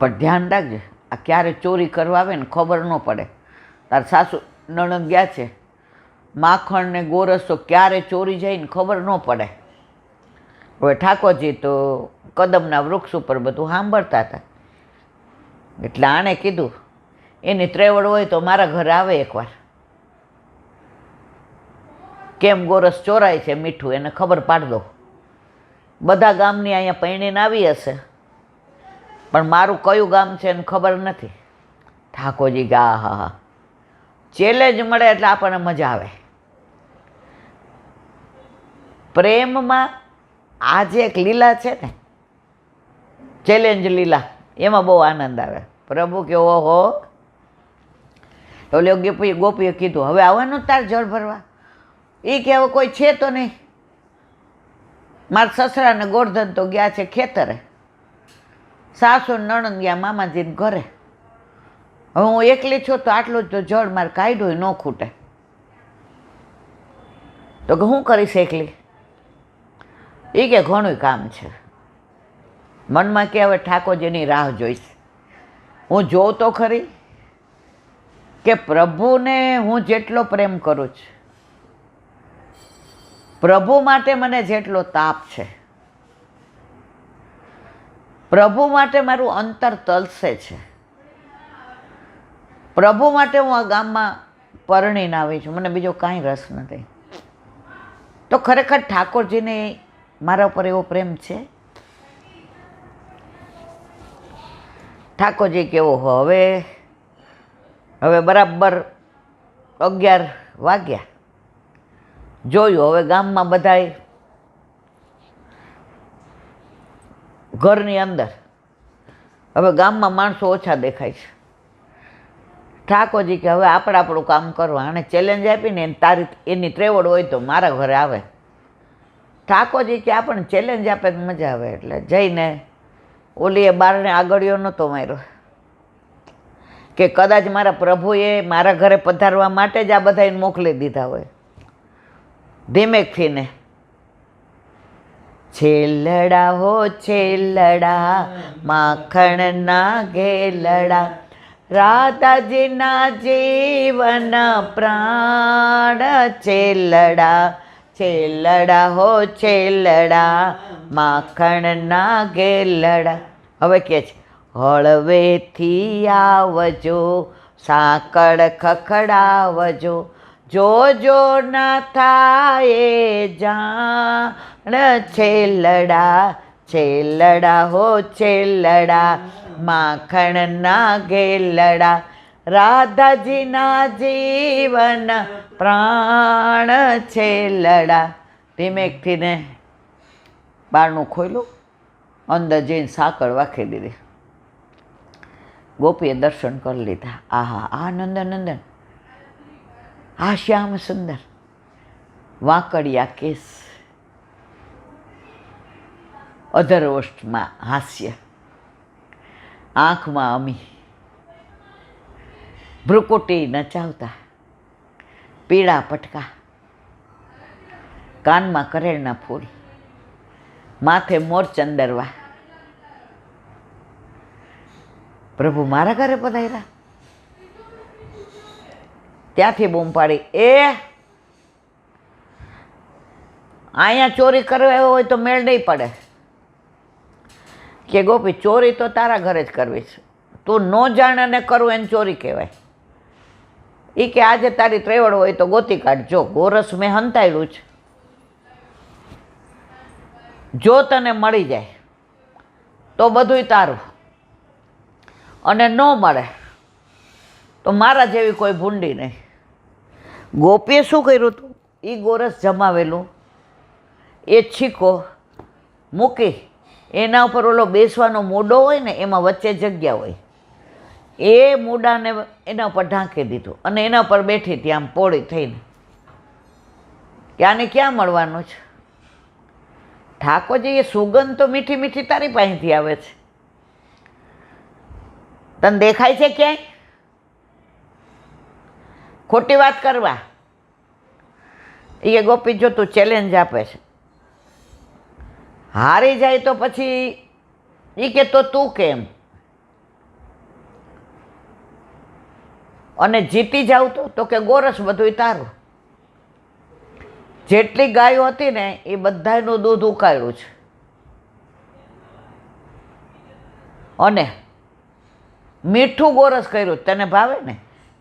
પણ ધ્યાન રાખજે, આ ક્યારે ચોરી કરવા આવે ને ખબર ન પડે. તાર સાસુ નણંદ ગયા છે, માખણ ને ગોરસ તો ક્યારે ચોરી જાય ને ખબર ન પડે. હવે ઠાકોરજી તો કદમના વૃક્ષ ઉપર બધું સાંભળતા હતા, એટલે આણે કીધું એની ત્રેવડ હોય તો મારા ઘરે આવે એકવાર, કેમ ગોરસ ચોરાય છે મીઠું એને ખબર પાડ દો. બધા ગામની અહીંયા પૈણીને આવી હશે, પણ મારું કયું ગામ છે એને ખબર નથી. ઠાકોરજી કે હા હા હા, ચેલેન્જ મળે એટલે આપણને મજા આવે. પ્રેમમાં આ જે એક લીલા છે ને, ચેલેન્જ લીલા, એમાં બહુ આનંદ આવે. પ્રભુ કે ઓહો, ઓલે ગોપીએ કીધું હવે આવવાનું તાર જળ ભરવા. એ કે હવે કોઈ છે તો નહીં, મારા સસરા ને ગોરધન તો ગયા છે ખેતરે, સાસુ નણંદ ગયા મામાજીને ઘરે, હવે હું એકલી છું તો આટલું જ તો જળ મારે કાઢ્યું ન ખૂટે. તો કે હું કરીશ એકલી? એ કે ઘણું કામ છે. મનમાં કે હવે ઠાકોરજીની રાહ જોઈશ. હું જોઉં તો ખરી કે પ્રભુને હું જેટલો પ્રેમ કરું છું, પ્રભુ માટે મને જેટલો તાપ છે, પ્રભુ માટે મારું અંતર તલસે છે, પ્રભુ માટે હું આ ગામમાં પરણીને આવી છું, મને બીજો કાંઈ રસ નથી. તો ખરેખર ઠાકોરજીને મારા ઉપર એવો પ્રેમ છે. ઠાકોરજી કેવો હવે બરાબર 11 વાગ્યા. જોયું હવે ગામમાં બધાય ઘરની અંદર, હવે ગામમાં માણસો ઓછા દેખાય છે. ઠાકોરજી કે હવે આપણે આપણું કામ કરવા. આને ચેલેન્જ આપીને તારી એની ત્રેવડ હોય તો મારા ઘરે આવે. ઠાકોરજી કે આપણને ચેલેન્જ આપે તો મજા આવે. એટલે જઈને ઓલીએ બારને આગળિયો નહોતો માર્યો કે કદાચ મારા પ્રભુએ મારા ઘરે પધારવા માટે જ આ બધાને મોકલી દીધા હોય. ધીમેકથી ને છેલડા હો છેલડા માખણના ઘેલડા, રાધાજીના જીવન પ્રાણ છેલડા, છેલડા હો છેલડા માખણના ઘેલડા. હવે કે છે હળવેથી આવજો સાંકળ ખખડાવજો, જોજો ના થાય જાણ છેલડા, છેલડા હો છેલડા માખણના ઘેલડા, રાધાજીના જીવન પ્રાણ છેલડા. ધીમેકથી ને બારણું ખોલ્યું, અંદર જઈને સાંકળ વાખી દીધી. ગોપીએ દર્શન કરી લીધા. આહા, આ નંદન, આ શ્યામ સુંદર, વાંકડિયા કેસ, અધરોષ્ટમાં હાસ્ય, આંખમાં અમી, ભ્રુકુટી નચાવતા, પીળા પટકા, કાનમાં કરેળના ફૂલ, માથે મોર ચંદરવા. પ્રભુ મારા ઘરે પધાર્યા. ત્યાંથી બૂમ પાડી, એ અહીંયા ચોરી કરવા હોય તો મેળ નહીં પડે. કે ગોપી ચોરી તો તારા ઘરે જ કરવી છે, તું ન જાણે ને કરવું એને ચોરી કહેવાય. એ કે આજે તારી ત્રેવડ હોય તો ગોતી કાઢજો, ગોરસ મેં હંતાયેલું છે, જો તને મળી જાય તો બધુંય તારું. અને ન મળે તો મારા જેવી કોઈ ભૂંડી નહીં. ગોપીએ શું કર્યું હતું? એ ગોરસ જમાવેલું એ છીકો મૂકી એના ઉપર ઓલો બેસવાનો મૂડો હોય ને, એમાં વચ્ચે જગ્યા હોય, એ મૂડાને એના ઉપર ઢાંકી દીધું અને એના ઉપર બેઠી હતી આમ પોળી થઈને કે આને ક્યાં મળવાનું છે? ઠાકોરજી, એ સુગંધ તો મીઠી મીઠી તારી પાસેથી આવે છે, તને દેખાય છે ક્યાંય? ખોટી વાત કરવા. એ ગોપી જો તું ચેલેન્જ આપે છે, હારી જાય તો પછી એ કે તો તું કેમ, અને જીતી જાવ તો કે ગોરસ બધું તારું. જેટલી ગાયો હતી ને એ બધાનું દૂધ ઉકાળ્યું છે, અને મીઠું ગોરસ કર્યું. તને ભાવે ને?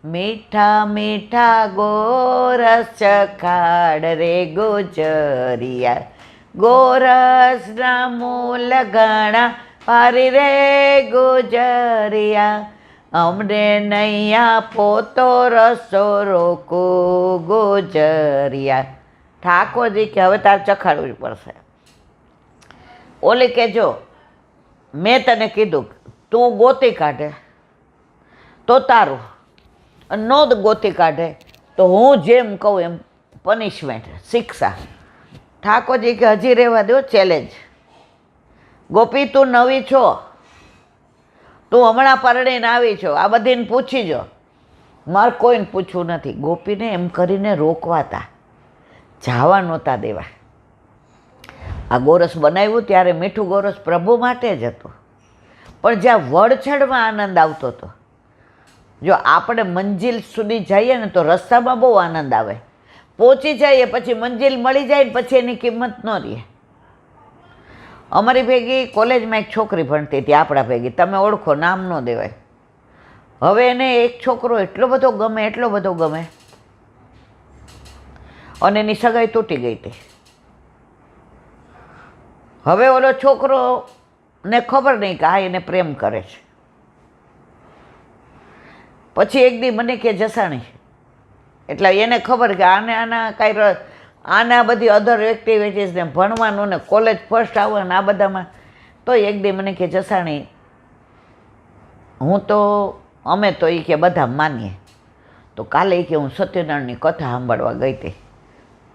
મીઠા મીઠા ગોરસ ચખાડ રે ગુજરિયા, ગોરસના મૂલ ઘણા પારી રે ગુજરિયા, અમને નૈયા પોતો રસો રોકો ગુજરિયા. ઠાકોરજી કે હવે તારે ચખાડવું પડશે. ઓલી કે જો મેં તને કીધું તું ગોતી કાઢે તો તારું, નો ગોતી કાઢે તો હું જેમ કહું એમ પનિશમેન્ટ, શિક્ષા. ઠાકોરજી કે હજી રહેવા દો, ચેલેન્જ. ગોપી તું નવી છો, તું હમણાં પરણીને આવી છો, આ બધીને પૂછી જો. મારે કોઈને પૂછવું નથી. ગોપીને એમ કરીને રોકવાતા, જવા નહોતા દેવા. આ ગોરસ બનાવ્યું ત્યારે મીઠું ગોરસ પ્રભુ માટે જ હતું, પણ જ્યાં વડછડમાં આનંદ આવતો હતો. જો આપણે મંજિલ સુધી જઈએ ને તો રસ્તામાં બહુ આનંદ આવે, પહોંચી જઈએ પછી મંજિલ મળી જાય ને પછી એની કિંમત ન રહે. અમારી ભેગી કોલેજમાં એક છોકરી ભણતી હતી, આપણા ભેગી, તમે ઓળખો, નામ ન દેવાય. હવે એને એક છોકરો એટલો બધો ગમે, એટલો બધો ગમે, અને એની સગાઈ તૂટી ગઈ હતી. હવે ઓલો છોકરો ને ખબર નહીં કે આ એને પ્રેમ કરે છે. પછી એક દી મને કે જસાણી, એટલે એને ખબર કે આના કાંઈ આના બધી અધર એક્ટિવિટીઝ ને ભણવાનું ને કોલેજ ફર્સ્ટ આવવાનું આ બધામાં. તો એક દી મને કે જસાણી, હું તો અમે તો એ કે બધા માનીએ, તો કાલે કે હું સત્યનારાયણની કથા સાંભળવા ગઈ હતી,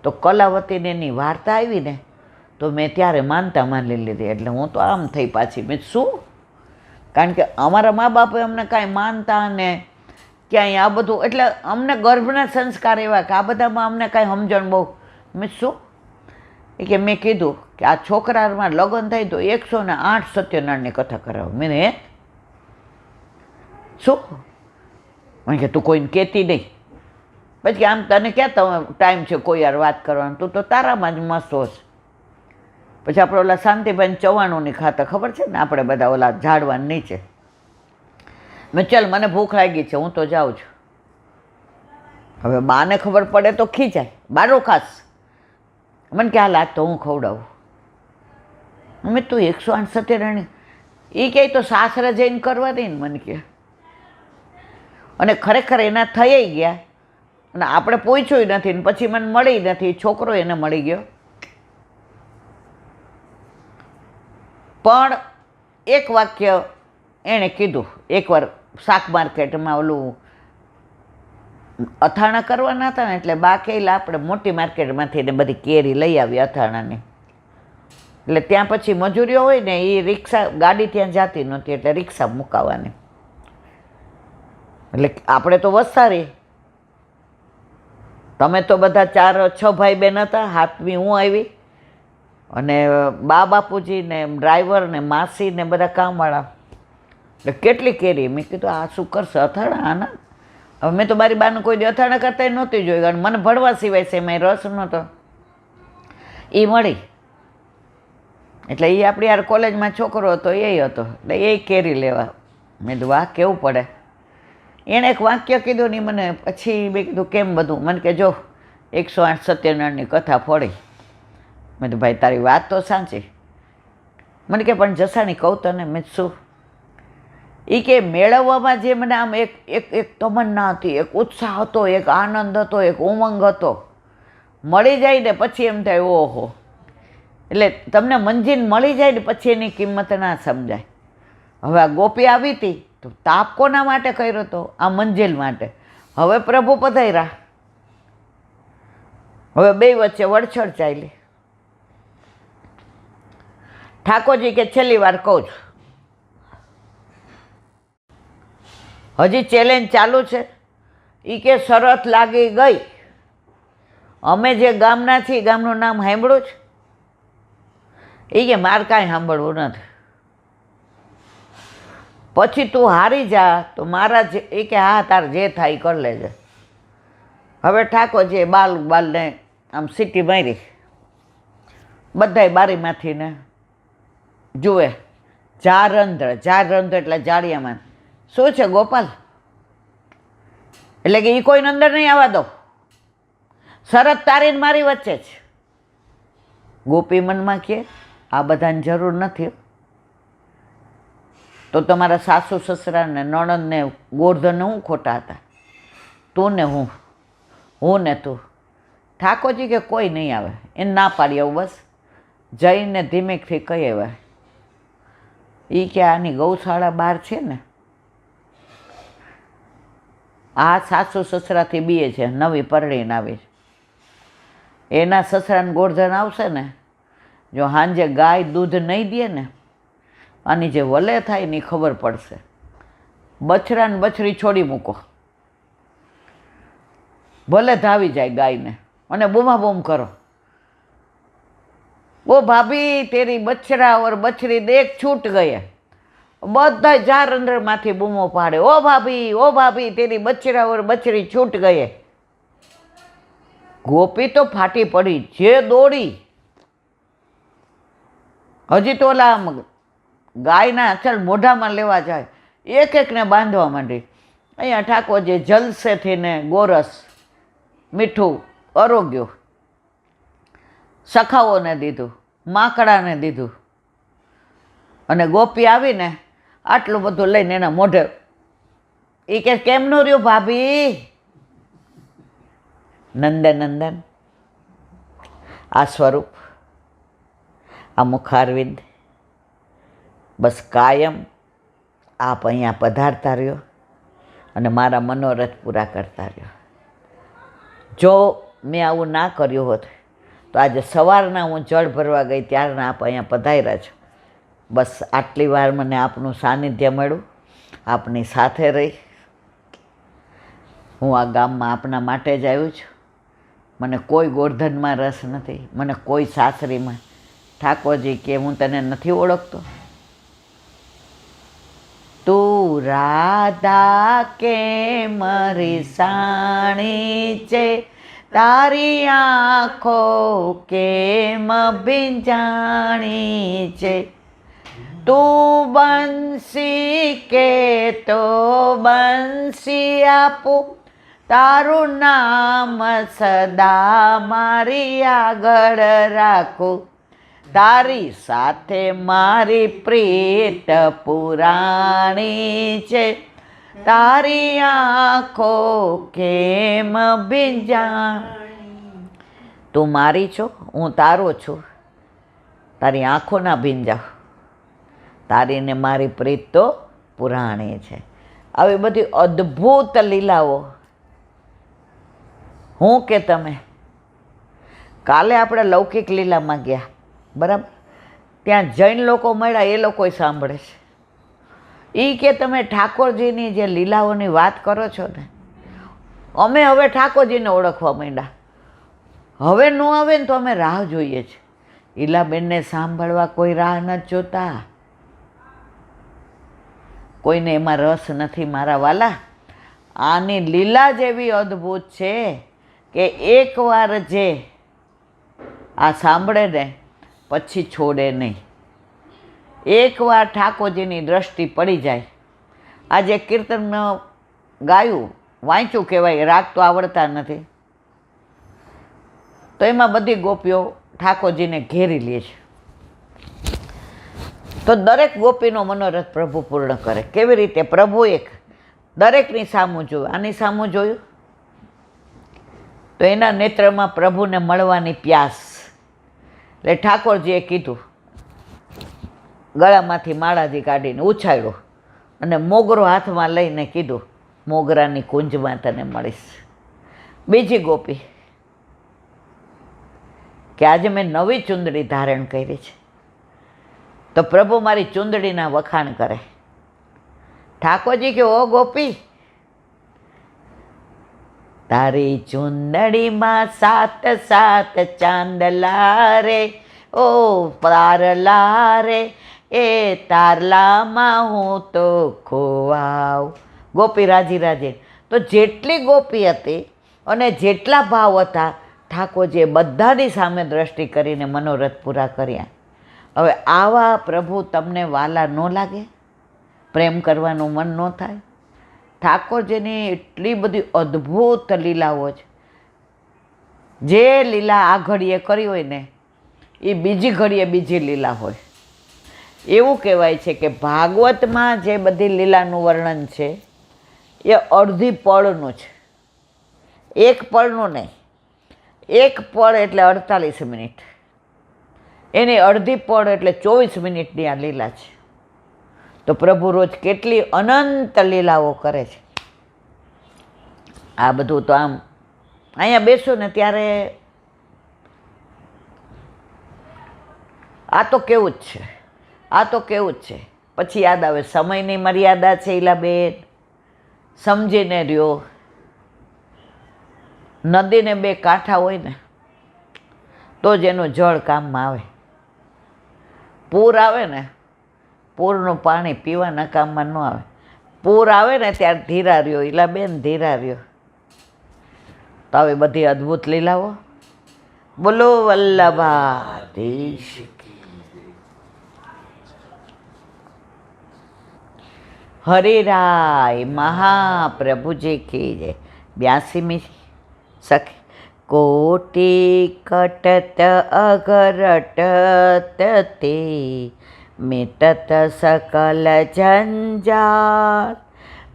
તો કલાવતીને એની વાર્તા આવી ને તો મેં ત્યારે માનતા માની લીધી. એટલે હું તો આમ થઈ પાછી. મેં શું? કારણ કે અમારા મા બાપે અમને કાંઈ માનતા ને ક્યાંય આ બધું, એટલે અમને ગર્ભના સંસ્કાર એવા કે આ બધામાં અમને કાંઈ સમજણ બહુ. મેં શું? એ કે મેં કીધું કે આ છોકરામાં લગ્ન થાય તો 108 સત્યનારાયણની કથા કરાવો. મેં હે શું? મને કે તું કોઈને કહેતી નહીં. પછી આમ તને ક્યાં તમે ટાઈમ છે કોઈ યાર વાત કરવાનો, તું તો તારામાં જ મસ્ત હોશ. પછી આપણે ઓલા શાંતિભાઈ ચવાણુંની ખાતા ખબર છે ને, આપણે બધા ઓલા ઝાડવાની નીચે. મેં ચાલ મને ભૂખ લાગી છે, હું તો જાઉં છું. હવે બાને ખબર પડે તો ખીચાય, બારો ખાસ. મને કે હાલ આજ તો હું ખવડાવું. મેં તું 108 સત્યનારાયણ, એ કહે તો સાસરે જઈને કરવા દે ને, મને કે. અને ખરેખર એના થઈ ગયા, અને આપણે પૂછ્યું નથી ને પછી મને મળી નથી. છોકરો એને મળી ગયો. પણ એક વાક્ય એણે કીધું. એકવાર શાક માર્કેટમાં ઓલું અથાણા કરવાના હતા ને, એટલે બા કહેલા આપણે મોટી માર્કેટમાંથી ને બધી કેરી લઈ આવી અથાણાની. એટલે ત્યાં પછી મજૂરીઓ હોય ને, એ રિક્ષા ગાડી ત્યાં જતી નહોતી, એટલે રિક્ષા મુકાવાની. એટલે આપણે તો વસારી, તમે તો બધા 4-6 ભાઈ બહેન હતા, 7મી હું આવી, અને બા બાપુજી ને ડ્રાઈવર ને માસી ને બધા કામવાળા. એટલે કેટલી કેરી. મેં કીધું આ શું કરશે અથાણા આના? હવે મેં તો મારી બાને કોઈ દી અથાણા કરતા નહોતી જોઈ, કારણ મને ભણવા સિવાય છે એમાં રસ નહોતો. એ મળી, એટલે એ આપણી યાર કોલેજમાં છોકરો હતો એ હતો, એટલે એ કેરી લેવા. મેં કીધું વાહ કેવું પડે. એણે એક વાક્ય કીધું ને મને, પછી મેં કીધું કેમ બધું? મને કે જો 108 સત્યનારાયણની કથા ફોડી. મેં કીધું ભાઈ તારી વાત તો સાચી. મને કે પણ જસાણી કહું તને. મેં શું? એ કે મેળવવામાં જે મને આમ એક એક એક તમન્ના હતી, એક ઉત્સાહ હતો, એક આનંદ હતો, એક ઉમંગ હતો, મળી જાય ને પછી એમ થાય ઓહો. એટલે તમને મંજિલ મળી જાય ને પછી એની કિંમત ના સમજાય. હવે આ ગોપી આવી હતી તો તાપ કોના માટે કર્યો હતો? આ મંજિલ માટે. હવે પ્રભુ પધાર્યા, હવે બે વચ્ચે વડછડ ચાલી. ઠાકોરજી કે છેલ્લી વાર કહું છું, હજી ચેલેન્જ ચાલુ છે. એ કે શરત લાગી ગઈ. અમે જે ગામના છીએ ગામનું નામ સાંભળ્યું છે? એ કે મારે કાંઈ સાંભળવું નથી. પછી તું હારી જા તો મારા જે, એ કે હા તાર જે થાય એ કરી લેજે. હવે ઠાકોરજીએ બાલને આમ સીટી મારી. બધાય બારીમાંથી ને જુએ. જારંધ્ર એટલે જાળિયામાં. શું છે ગોપાલ? એટલે કે એ કોઈને અંદર નહીં આવવા દો, શરત તારી ને મારી વચ્ચે જ. ગોપી મનમાં કહે આ બધાની જરૂર નથી. તો તમારા સાસુ સસરા ને નણંદ ને ગોરધન હું ખોટા હતા? તું ને હું ને તું. ઠાકોરજી કે કોઈ નહીં આવે. એને ના પાડી આવું બસ. જઈને ધીમેકથી કહી આવ્યા. એ કે આની ગૌશાળા બહાર છે ને, આ સાસુ સસરાથી બીએ છે, નવી પરણીને આવી. એના સસરાને ગોરધન આવશે ને, જો સાંજે ગાય દૂધ નહીં દે ને, આની જે વલે થાય ને ખબર પડશે. બછરાને બછરી છોડી મૂકો, ભલે ધાવી જાય ગાયને અને બૂમાબૂમ કરો, ઓ ભાભી તેરી બછરા ઓર બછરી દેખ છૂટ ગયે. બધા જાર અંદરમાંથી બૂમો પાડે, ઓ ભાભી તેરી બછરા ઓર બછરી છૂટ ગયે. ગોપી તો ફાટી પડી, જે દોડી. હજી તો ઓલા ગાયના ચાલ મોઢામાં લેવા જાય, એક એકને બાંધવા માંડી. અહીંયા ઠાકોરજી જલસેથી ને ગોરસ મીઠું અરોગ્યું, સખાઓને દીધું, માકડાને દીધું. અને ગોપી આવીને આટલું બધું લઈને એના મોઢે, એ કે કેમનું રહ્યું ભાભી? નંદન આ સ્વરૂપ, આ મુખારવિંદ, બસ કાયમ આપ અહીંયા પધારતા રહ્યો અને મારા મનોરથ પૂરા કરતા રહ્યો. જો મેં આવું ના કર્યું હોત તો આજે સવારના હું જળ ભરવા ગઈ ત્યારના આપ અહીંયા પધાર્યા છો. બસ આટલી વાર મને આપનું સાનિધ્ય મળ્યું, આપની સાથે રહી. હું આ ગામમાં આપના માટે જ આવ્યું છું. મને કોઈ ગોરધનમાં રસ નથી, મને કોઈ સાસરીમાં. ઠાકોરજી કે હું તને નથી ઓળખતો? તું રાધા કે મારી સાણી છે, તારી આંખો કેમ ભીંજાણી છે. તું બંસી કે તો બંસી આપું, તારું નામ સદા મારી આગળ રાખું. તારી સાથે મારી પ્રીત પુરાણી છે, તારી આંખો કેમ ભીંજાણી. તું મારી છો, હું તારો છું, તારી આંખો ના ભીંજાવ. તારી ને મારી પ્રીત તો પુરાણી છે. આવી બધી અદ્ભુત લીલાઓ હું કે તમે. કાલે આપણે લૌકિક લીલામાં ગયા, બરાબર? ત્યાં જૈન લોકો મળ્યા, એ લોકો સાંભળે છે. એ કે તમે ઠાકોરજીની જે લીલાઓની વાત કરો છો ને, અમે હવે ઠાકોરજીને ઓળખવા માંડ્યા. હવે ન આવે ને તો અમે રાહ જોઈએ છે. ઈલાબેનને સાંભળવા કોઈ રાહ નથી જોતા, કોઈને એમાં રસ નથી મારા વાલા. આની લીલા જેવી અદ્ભુત છે કે એકવાર જે આ સાંભળે ને પછી છોડે નહીં. એકવાર ઠાકોરજીની દ્રષ્ટિ પડી જાય. આજે કીર્તન ગાયું, વાંચ્યું કહેવાય, રાગ તો આવડતા નથી, તો એમાં બધી ગોપીઓ ઠાકોરજીને ઘેરી લે છે. તો દરેક ગોપીનો મનોરથ પ્રભુ પૂર્ણ કરે. કેવી રીતે? પ્રભુ એક દરેકની સામું જોયું. આની સામું જોયું તો એના નેત્રમાં પ્રભુને મળવાની પ્યાસ. એટલે ઠાકોરજીએ કીધું, ગળામાંથી માળાજી કાઢીને ઉછાળ્યો અને મોગરો હાથમાં લઈને કીધું, મોગરાની કુંજમાં તને મળીશ. બીજી ગોપી કે આજે મેં નવી ચૂંદડી ધારણ કરી છે, તો પ્રભુ મારી ચૂંદડીના વખાણ કરે. ઠાકોરજી કે, ઓ ગોપી, તારી ચૂંદડીમાં સાત સાત ચાંદલા રે, ઓ તારલા રે, એ તારલામાં હું તો ખોવાવ. ગોપી રાજી રાજી. તો જેટલી ગોપી હતી અને જેટલા ભાવ હતા, ઠાકોરજીએ બધાની સામે દ્રષ્ટિ કરીને મનોરથ પૂરા કર્યા. હવે આવા પ્રભુ તમને વાલા ન લાગે? પ્રેમ કરવાનું મન ન થાય? ઠાકોરજીની એટલી બધી અદ્ભુત લીલાઓ છે. જે લીલા આ ઘડીએ કરી હોય ને, એ બીજી ઘડીએ બીજી લીલા હોય. એવું કહેવાય છે કે ભાગવતમાં જે બધી લીલાનું વર્ણન છે એ અડધી પળનું છે, એક પળનું નહીં. એક પળ એટલે 48 મિનિટ, એની અડધી પળ એટલે 24 મિનિટની આ લીલા છે. તો પ્રભુ રોજ કેટલી અનંત લીલાઓ કરે છે. આ બધું તો આમ અહીંયા બેસો ને ત્યારે આ તો કેવું જ છે, આ તો કેવું જ છે. પછી યાદ આવે સમયની મર્યાદા છે. ઈલાબેન સમજીને રહ્યો. નદીને બે કાંઠા હોય ને તો જ એનું જળ કામમાં આવે. પૂર આવે ને, પૂરનું પાણી પીવાના કામમાં ન આવે. પૂર આવે ને ત્યારે ધીરા રહ્યો. ઈલાબેન ધીરા રહ્યો. તો આવી બધી અદ્ભુત લીલાઓ. બોલો વલ્લભાધીશ. હરિરાય મહાપ્રભુજી કી જય. 82મી સખી. કોટી કટત અગરટ તે મિટત સકલ જંજાલ,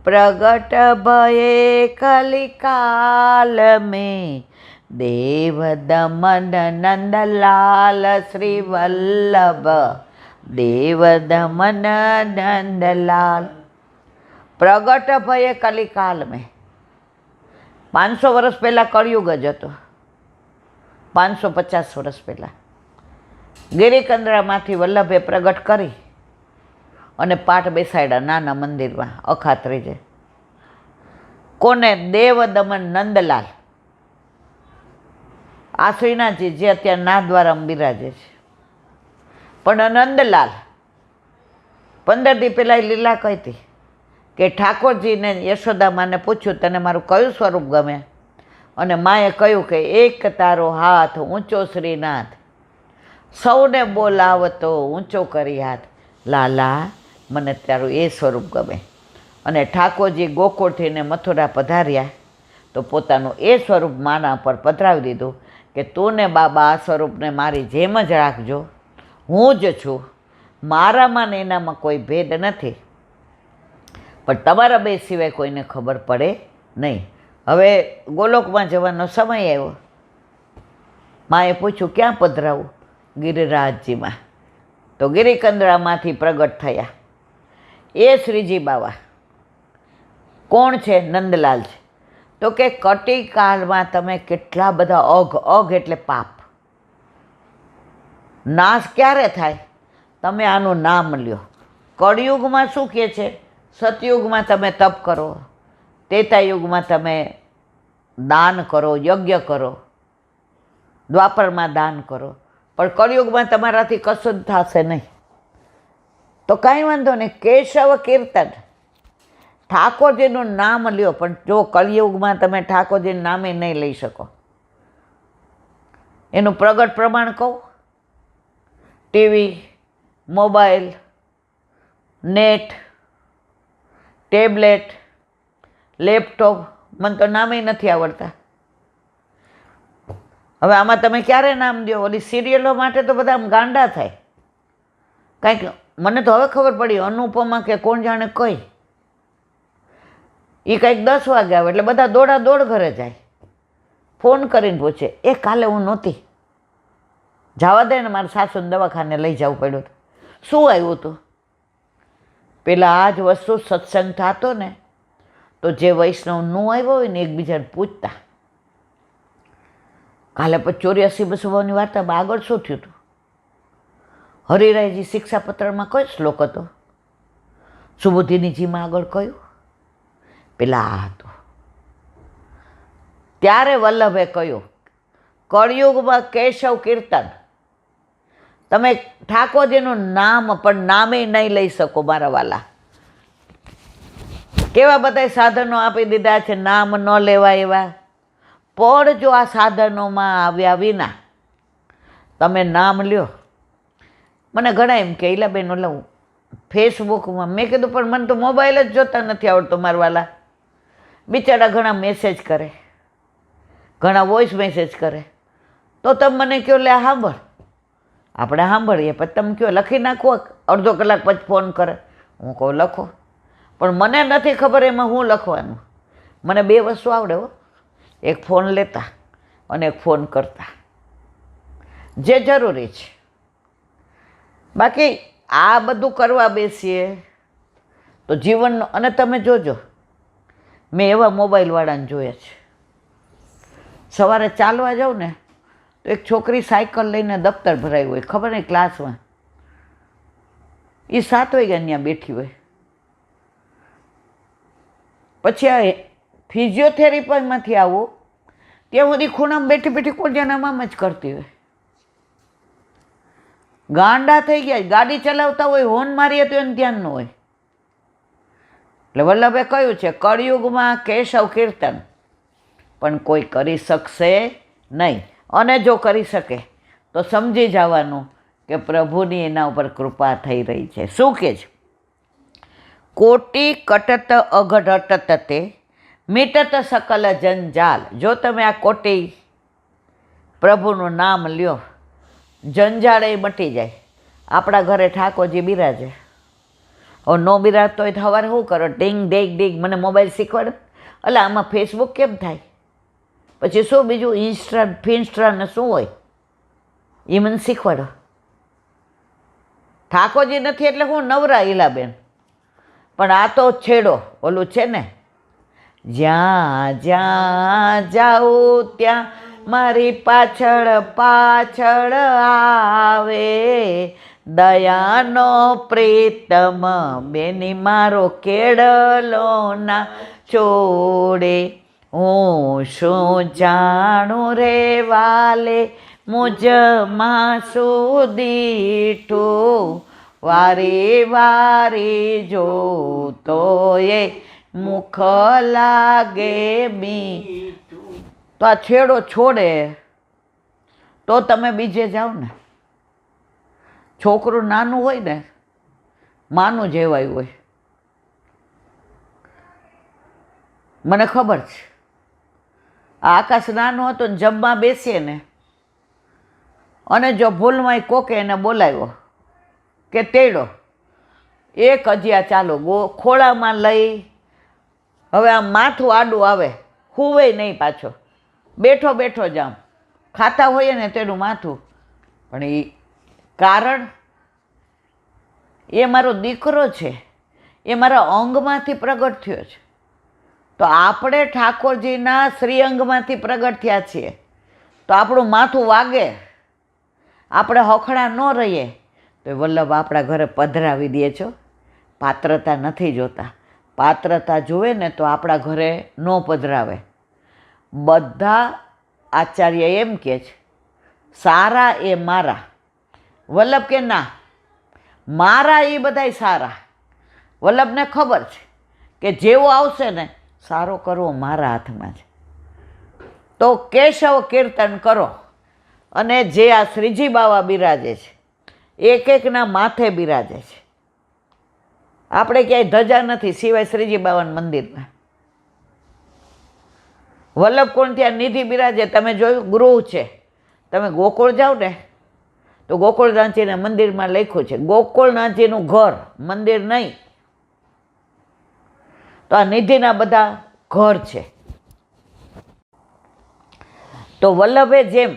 પ્રગટ ભયે કલિકાલ में देव दमन नंदलाल श्री वल्लभ, देव दमन नंदलाल. પ્રગટ ભયે કલિકાલ में 500 વર્ષ પહેલાં કળિયુગ જ હતો. 550 વર્ષ પહેલાં ગિરિકંદરામાંથી વલ્લભે પ્રગટ કરી અને પાઠ બેસાડ્યા નાના મંદિરમાં અખાત્રીજે. કોને? દેવ દમન નંદલાલ. આ શ્રીનાથજી જે અત્યારે નાથદ્વારામાં બિરાજે છે. પણ નંદલાલ 15 દી પહેલાં એ લીલા કહી હતી કે ઠાકોરજીને યશોદામાને પૂછ્યું, તને મારું કયું સ્વરૂપ ગમે? અને માએ કહ્યું કે એક તારો હાથ ઊંચો શ્રીનાથ, સૌને બોલાવતો ઊંચો કરી હાથ. લાલા, મને તારું એ સ્વરૂપ ગમે. અને ઠાકોરજી ગોકુળથીને મથુરા પધાર્યા તો પોતાનું એ સ્વરૂપ માના પર પધરાવી દીધું કે તું ને બાબા આ સ્વરૂપને મારી જેમ જ રાખજો, હું જ છું, મારામાં ને એનામાં કોઈ ભેદ નથી, પણ તમારા બે સિવાય કોઈને ખબર પડે નહીં. હવે ગોલોકમાં જવાનો સમય આવ્યો. માએ પૂછ્યું, ક્યાં પધરાવું? ગિરિરાજજીમાં. તો ગિરિકંદરામાંથી પ્રગટ થયા એ શ્રીજી બાવા. કોણ છે? નંદલાલ છે. તો કે કટિકાળમાં તમે કેટલા બધા અઘ એટલે પાપ, નાશ ક્યારે થાય? તમે આનું નામ લ્યો. કળિયુગમાં શું કહે છે? સતયુગમાં તમે તપ કરો, ત્રેતાયુગમાં તમે દાન કરો, યજ્ઞ કરો, દ્વાપરમાં દાન કરો, પણ કળિયુગમાં તમારાથી કશું જ થશે નહીં. તો કાંઈ વાંધો નહીં, કેશવ કીર્તન, ઠાકોરજીનું નામ લ્યો. પણ જો કળિયુગમાં તમે ઠાકોરજીનું નામે નહીં લઈ શકો. એનું પ્રગટ પ્રમાણ કહું? TV, mobile, net, tablet, laptop, મને તો નામે નથી આવડતા. હવે આમાં તમે ક્યારે નામ દો? ઓલી સિરિયલો માટે તો બધા આમ ગાંડા થાય. કંઈક મને તો હવે ખબર પડી અનુપમા કે કોણ જાણે કઈ એ કંઈક 10 વાગે આવે એટલે બધા દોડા દોડ ઘરે જાય. ફોન કરીને પૂછે એ કાલે હું નહોતી, જવા દે ને મારા સાસુને દવાખાને લઈ જવું પડ્યું હતું. શું આવ્યું હતું? પેલા આ જ વસ્તુ સત્સંગ થતો ને તો જે વૈષ્ણવ ન આવ્યો હોય ને એકબીજાને પૂછતા. કાલે 84 બસવાની વાર્તામાં આગળ શું થયું હતું? હરિરાયજી શિક્ષાપત્રમાં કયો શ્લોક હતો? સુબોધિનીજીમાં આગળ કયું? પેલા આ હતો. ત્યારે વલ્લભે કહ્યું કળિયુગમાં કેશવ કીર્તન. તમે ઠાકોરજીનું નામ પણ નામે નહીં લઈ શકો મારા વાલા. કેવા બધા સાધનો આપી દીધા છે નામ ન લેવા એવા. પણ જો આ સાધનોમાં આવ્યા વિના તમે નામ લ્યો. મને ઘણા એમ કે ઈલાબેન એટલે હું ફેસબુકમાં, મેં કીધું પણ મને તો મોબાઈલ જ જોતા નથી આવડતો મારા વાલા. બિચારા ઘણા મેસેજ કરે, ઘણા વોઇસ મેસેજ કરે, તો તમે મને કહો લે સાંભળ, આપણે સાંભળીએ પછી તમે કહો લખી નાખો, અડધો કલાક પછી ફોન કરે. હું કહું લખો, પણ મને નથી ખબર એમાં હું લખવાનું. મને 2 વસ્તુ આવડે હો, એક ફોન લેતા અને એક ફોન કરતા, જે જરૂરી છે. બાકી આ બધું કરવા બેસીએ તો જીવનનો, અને તમે જોજો મેં એવા મોબાઈલવાળાને જોયા છે. સવારે ચાલવા જાઉં ને તો એક છોકરી સાયકલ લઈને દફતર ભરાયું હોય, ખબર નહીં ક્લાસમાં, એ 7 વાગ્યા ત્યાં બેઠી હોય. પછી આ ફિઝિયોથેરાપીમાંથી આવું ત્યાં સુધી ખૂણામાં બેઠી બેઠી કોણજાના મામ જ કરતી હોય. ગાંડા થઈ ગયા, ગાડી ચલાવતા હોય, હોર્ન મારીએ તો એને ધ્યાન ન હોય. એટલે વલ્લભે કહ્યું છે કળિયુગમાં કેશવ કીર્તન પણ કોઈ કરી શકશે નહીં. અને જો કરી શકે તો સમજી જવાનું કે પ્રભુની એના ઉપર કૃપા થઈ રહી છે. શું કહે છે? કોટી કટત અઘટત તે મિટત સકલ જંજાલ. જો તમે આ કોટી પ્રભુનું નામ લ્યો, જંજાળ એ મટી જાય. આપણા ઘરે ઠાકોરજી બિરાજે, હવે ન બિરાજતો હોય તો સવારે શું કરો? ડીંગ ડીંગ ડીંગ. મને મોબાઈલ શીખવાડે, એટલે આમાં ફેસબુક કેમ થાય, પછી શું બીજું ઇન્સ્ટા ફિન્સ્ટા ને શું હોય એ મને શીખવાડો. ઠાકોરજી નથી એટલે હું નવરા ઈલાબેન. પણ આ તો છેડો ઓલું છે ને, જ્યાં જ્યાં જાઉં ત્યાં મારી પાછળ પાછળ આવે, દયાનો પ્રીતમ બેની મારો કેળલો ના છોડે. હું શું જાણું રે વાલે મુજમાં સુદીઠું, વારે વારે જોતો એ મુખ લાગે મીઠું. તો આ છેડો છોડે તો તમે બીજે જાઓ ને. છોકરું નાનું હોય ને, માનું જેવાયું હોય. મને ખબર છે, આ આકાશ નાનો હતો ને જમવા બેસીએ ને, અને જો ભૂલમાં કોકે એને બોલાવ્યો કે તેડો, એક અજિયા ચાલો ખોળામાં લઈ, હવે આમ માથું આડું આવે, હુવે નહીં પાછો, બેઠો બેઠો જ આમ ખાતા હોઈએ ને તેનું માથું. પણ એ કારણ એ મારો દીકરો છે, એ મારા અંગમાંથી પ્રગટ થયો છે. તો આપણે ઠાકોરજીના શ્રીઅંગમાંથી પ્રગટ થયા છીએ, તો આપણું માથું વાગે, આપણે હખણા ન રહીએ તો વલ્લભ આપણા ઘરે પધરાવી દે છો. પાત્રતા નથી જોતા, પાત્રતા જુએ ને તો આપણા ઘરે ન પધરાવે. બધા આચાર્ય એમ કહે છે સારા એ મારા. વલ્લભ કે ના, મારા એ બધાય સારા. વલ્લભને ખબર છે કે જેવો આવશે ને સારો કરવો મારા હાથમાં છે. તો કેશવ કીર્તન કરો. અને જે આ શ્રીજી બાવા બિરાજે છે, એક એકના માથે બિરાજે છે. આપણે ક્યાંય ધજા નથી સિવાય શ્રીજી બાવાના મંદિરમાં. વલ્લભ કોણ ત્યાં નિધિ બિરાજે. તમે જોયું ગૃહ છે, તમે ગોકુળ જાઓ ને તો ગોકુળનાથજીના મંદિરમાં લખ્યું છે ગોકુળનાથજીનું ઘર, મંદિર નહીં. તો આ નિધિના બધા ઘર છે. તો વલ્લભે જેમ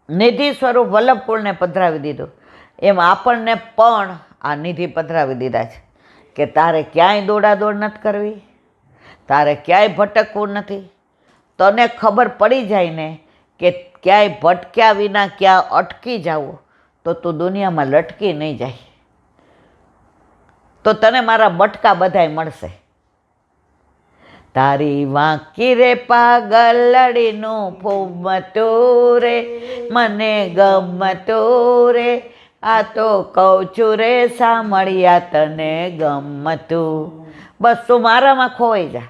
નિધિ સ્વરૂપ વલ્લભકુળને પધરાવી દીધું, એમ આપણને પણ આ નિધિ પધરાવી દીધા છે કે તારે ક્યાંય દોડાદોડ નથી કરવી, તારે ક્યાંય ભટકવું નથી. તને ખબર પડી જાય ને કે ક્યાંય ભટક્યા વિના ક્યાં અટકી જાવું, તો તું દુનિયામાં લટકી નહીં જાય. તો તને મારા બટકા બધાય મળશે. તારી વાંકી રે પાગલડીનું ફૂમતું રે, મને ગમતું રે, આ તો કહું છું રે સાંભળ્યા તને ગમતું. બસ તું મારામાં ખોવાઈ જા,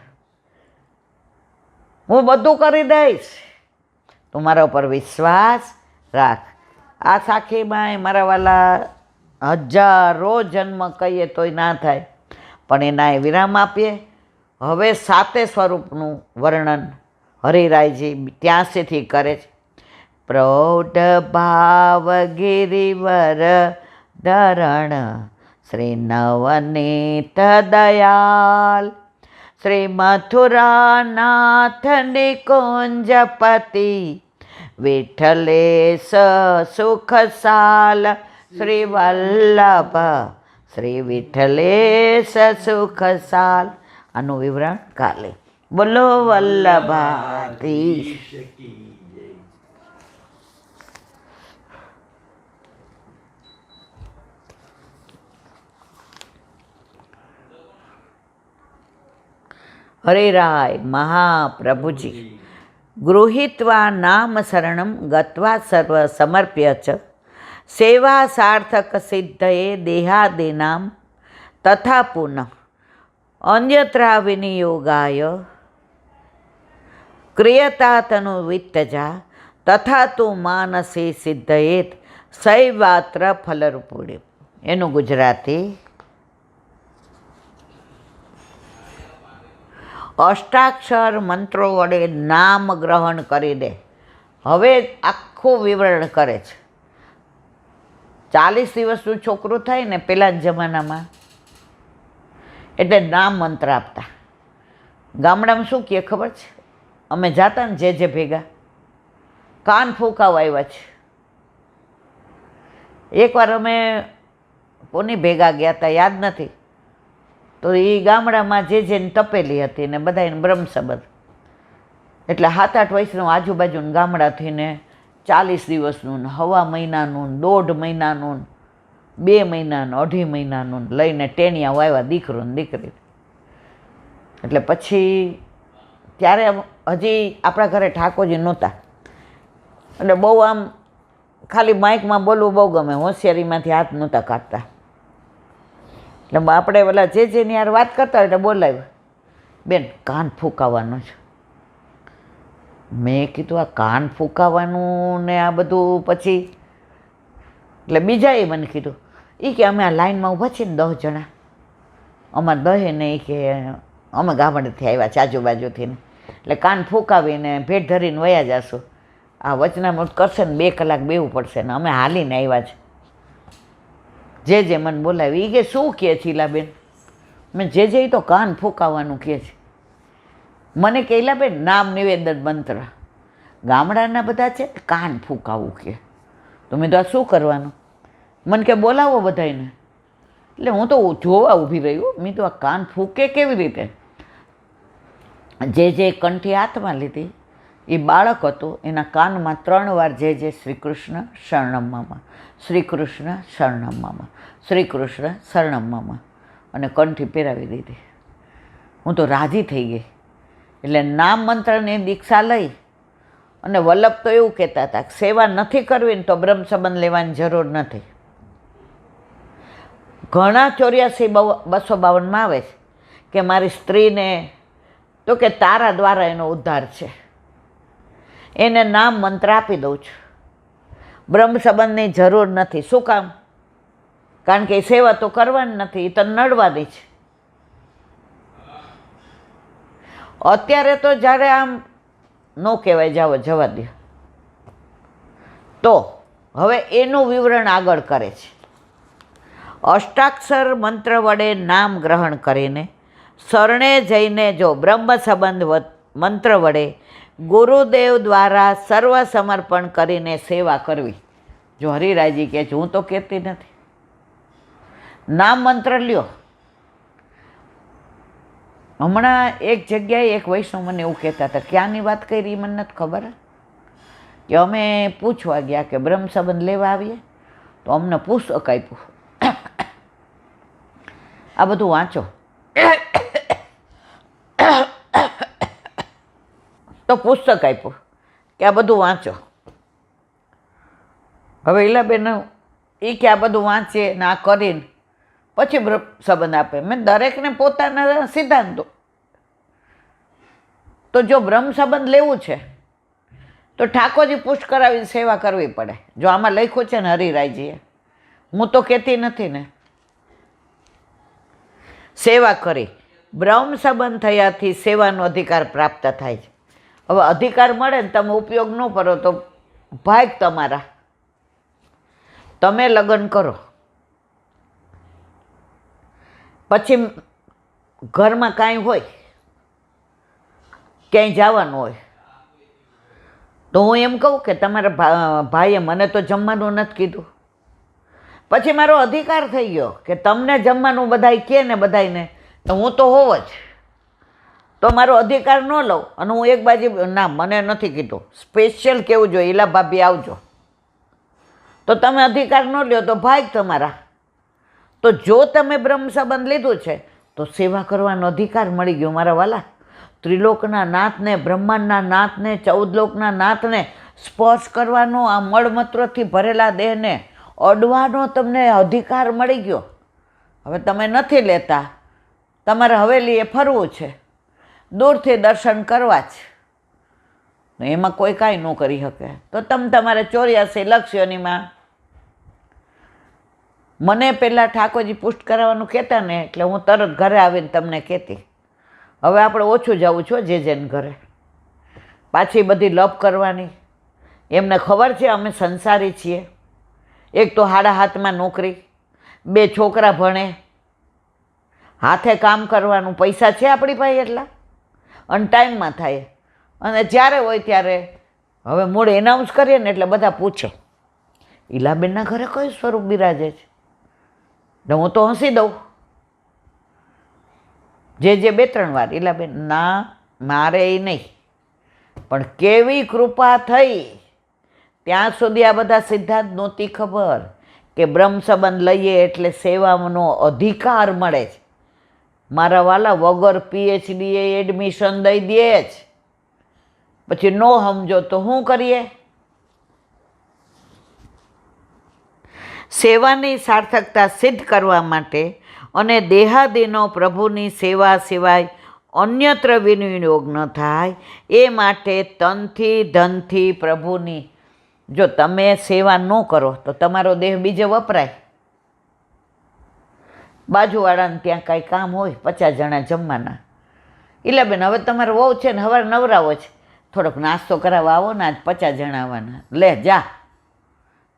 હું બધું કરી દઈશ, તું મારા ઉપર વિશ્વાસ રાખ. આ સાખીમાં મારા વાલા હજારો જન્મ કહીએ તોય ના થાય, પણ એના એ વિરામ આપીએ. હવે 7 સ્વરૂપનું વર્ણન હરિરાયજી 83થી કરે છે. પ્રૌઢ ભાવ ગિરિવર ધરણ શ્રી નવનીત દયાલ, શ્રી મથુરાનાથ નિકુંજપતિ, વિઠ્ઠલેશ સુખસાલ, શ્રી વલ્લભ શ્રી વિઠ્ઠલેશ સુખસાલ. આનું વિવરણ કાલે. બોલો વલ્લભાધીશ. હરિરાય મહાપ્રભુજી ગૃહીત્વા નામ શરણમ ગત્વા સર્વ સમર્પ્ય ચ સેવા સાર્થક સિદ્ધયે દેહાદીનામ તથા પુનઃ અન્યત્રા વિનિયોગાય ક્રિયતા તનુ વિત્તજા તથા તુ માનસી સિદ્ધયેત સૈવાત્ર ફલરૂપુડી. એનું ગુજરાતી: અષ્ટાક્ષર મંત્રો વડે નામ ગ્રહણ કરી દે. હવે આખું વિવરણ કરે છે. 40 દિવસનું છોકરું થાય ને પહેલાં જમાનામાં, એટલે નામ મંત્ર આપતા. ગામડામાં શું કહે ખબર છે? અમે જાતા ને જે ભેગા, કાન ફૂંકાવા આવ્યા છે. એકવાર અમે કોની ભેગા ગયા હતા યાદ નથી, તો એ ગામડામાં જેને તપેલી હતી ને બધાને બ્રહ્મ સંબંધ, એટલે 7-8 વર્ષનું આજુબાજુનું ગામડાથી ને 40 દિવસનું ને 1.5 મહિનાનું 1.5 મહિનાનું 2 મહિનાનું 2.5 મહિનાનું લઈને ટેણિયા વાવ્યા, દીકરો ને દીકરી. એટલે પછી ત્યારે હજી આપણા ઘરે ઠાકોરજી નહોતા, એટલે બહુ આમ ખાલી માઇકમાં બોલવું બહુ ગમે, હોશિયારીમાંથી હાથ નહોતા કાઢતા. એટલે આપણે પેલા જેની યાર વાત કરતા હોય એટલે બોલાવ્યું, બેન કાન ફૂંકાવાનું છે. મેં કીધું આ કાન ફૂંકાવાનું ને આ બધું પછી, એટલે બીજાએ મને કીધું, એ કે અમે આ લાઈનમાં ઊભા છીએ ને 10 જણા, અમારે 10 ને એ કે અમે ગામડેથી આવ્યા છે આજુબાજુથી ને, એટલે કાન ફૂંકાવીને ભેટ ધરીને વયા જશું. આ વચનામૃત કરશે ને 2 કલાક બેવું પડશે ને અમે હાલીને આવ્યા છે. જે મને બોલાવી એ કે શું કહે છે ઈલાબેન? મેં જે તો કાન ફૂંકાવાનું કહે છે. મને કે ઈલાબેન નામ નિવેદન મંત્ર ગામડાના બધા છે કાન ફૂંકાવું કે. તો મેં તો આ શું કરવાનું? મને કે બોલાવો બધાને. એટલે હું તો જોવા ઊભી રહ્યું. મેં તો આ કાન ફૂંકે કેવી રીતે? જે કંઠી હાથમાં લીધી એ બાળક હતું, એના કાનમાં 3 વાર જે શ્રી કૃષ્ણ શરણમ મામા, શ્રી કૃષ્ણ શરણમ મામા, શ્રી કૃષ્ણ શરણમ મામા, અને કંઠી પહેરાવી દીધી. હું તો રાજી થઈ ગઈ. એટલે નામ મંત્રની દીક્ષા લઈ અને વલ્લભ તો એવું કહેતા હતા કે સેવા નથી કરવી ને તો બ્રહ્મ સંબંધ લેવાની જરૂર નથી. ઘણા 84-252 આવે છે કે મારી સ્ત્રીને તો કે તારા દ્વારા એનો ઉદ્ધાર છે, એને નામ મંત્ર આપી દઉં છું, બ્રહ્મ સંબંધની જરૂર નથી. શું કામ? કારણ કે એ સેવા તો કરવાની નથી, એ તો નડવાની છે. અત્યારે તો જ્યારે આમ ન કહેવાય, જાઓ જવા દો. તો હવે એનું વિવરણ આગળ કરે છે. અષ્ટાક્ષર મંત્ર વડે નામ ગ્રહણ કરીને શરણે જઈને જો બ્રહ્મ સંબંધ મંત્ર વડે ગુરુદેવ દ્વારા સર્વ સમર્પણ કરીને સેવા કરવી. જો હરિરાયજી કહે છે, હું તો કહેતી નથી. નામ મંત્ર લ્યો. હમણાં એક જગ્યાએ એક વૈષ્ણવ મને એવું કહેતા હતા, ક્યાંની વાત કરી મને નથી ખબર, કે અમે પૂછવા ગયા કે બ્રહ્મ સંબંધ લેવા આવીએ તો અમને પુસ્તક આપ્યું, આ બધું વાંચો. તો પુસ્તક આપ્યું કે આ બધું વાંચો. હવે ઈલાબેન એ કે આ બધું વાંચીએ ને આ કરીને પછી બ્રહ્મ સંબંધ આપે. મેં દરેકને પોતાના સિદ્ધાંતો. તો જો બ્રહ્મ સંબંધ લેવું છે તો ઠાકોરજી પુષ્ટ કરાવીને સેવા કરવી પડે. જો આમાં લખ્યું છે ને હરિરાયજીએ, હું તો કહેતી નથી ને. સેવા કરી બ્રહ્મ સંબંધ થયાથી સેવાનો અધિકાર પ્રાપ્ત થાય છે. હવે અધિકાર મળે ને તમે ઉપયોગ ન કરો તો ભાગ તમારા. તમે લગ્ન કરો પછી ઘરમાં કાંઈ હોય, ક્યાંય જવાનું હોય તો હું એમ કહું કે તમારા ભાઈએ મને તો જમવાનું નથી કીધું, પછી મારો અધિકાર થઈ ગયો કે તમને જમવાનું બધાય કહે ને બધાને તો હું તો હોવ જ. તો મારો અધિકાર ન લઉં અને હું એક બાજુ ના મને નથી કીધું, સ્પેશિયલ કેવું જોઈએ ઈલા ભાભી આવજો, તો તમે અધિકાર ન લ્યો તો ભાગ તમારા. તો જો તમે બ્રહ્મ સંબંધ લીધું છે તો સેવા કરવાનો અધિકાર મળી ગયો મારા વાલા. ત્રિલોકના નાથને, બ્રહ્માંડના નાથને, 14 લોકના નાથને સ્પર્શ કરવાનો, આ મળમૂત્રથી ભરેલા દેહને અડવાનો તમને અધિકાર મળી ગયો. હવે તમે નથી લેતા, તમારે હવેલીએ ફરવું છે, દૂરથી દર્શન કરવા જ, એમાં કોઈ કાંઈ ન કરી શકે. તો તમે તમારે 84 લક્ષયોનીમાં મને પહેલાં ઠાકોરજી પુષ્ટ કરાવવાનું કહેતા ને એટલે હું તરત ઘરે આવીને તમને કહેતી. હવે આપણે ઓછું જવું છું જેને ઘરે, પાછી બધી લપ કરવાની. એમને ખબર છે અમે સંસારી છીએ. એક તો હાડા હાથમાં નોકરી, 2 છોકરા ભણે, હાથે કામ કરવાનું, પૈસા છે આપણી પાસે એટલા, અને ટાઈમમાં થાય. અને જ્યારે હોય ત્યારે હવે મૂળ એનાઉન્સ કરીએ ને એટલે બધા પૂછે ઈલાબેનના ઘરે કયું સ્વરૂપ બિરાજે છે. હું તો હસી દઉં જે 2-3 વાર, ઈલાબેન ના મારે એ નહીં, પણ કેવી કૃપા થઈ ત્યાં સુધી આ બધા સિદ્ધાંત નહોતી ખબર કે બ્રહ્મ સંબંધ લઈએ એટલે સેવાનો અધિકાર મળે છે. મારા વાલા વગર PhD એડમિશન દઈ દે જ, પછી ન સમજો તો શું કરીએ? સેવાની સાર્થકતા સિદ્ધ કરવા માટે અને દેહાદીનો પ્રભુની સેવા સિવાય અન્યત્ર વિનિયોગ ન થાય એ માટે તનથી ધનથી પ્રભુની, જો તમે સેવા ન કરો તો તમારો દેહ બીજે વપરાય. બાજુવાળાને ત્યાં કાંઈ કામ હોય, 50 જણા જમવાના, ઈલાબેન હવે તમારે વહુ છે ને સવારે નવરાવો છે, થોડોક નાસ્તો કરાવવા આવો ને, આજ 50 જણા આવવાના, લે જા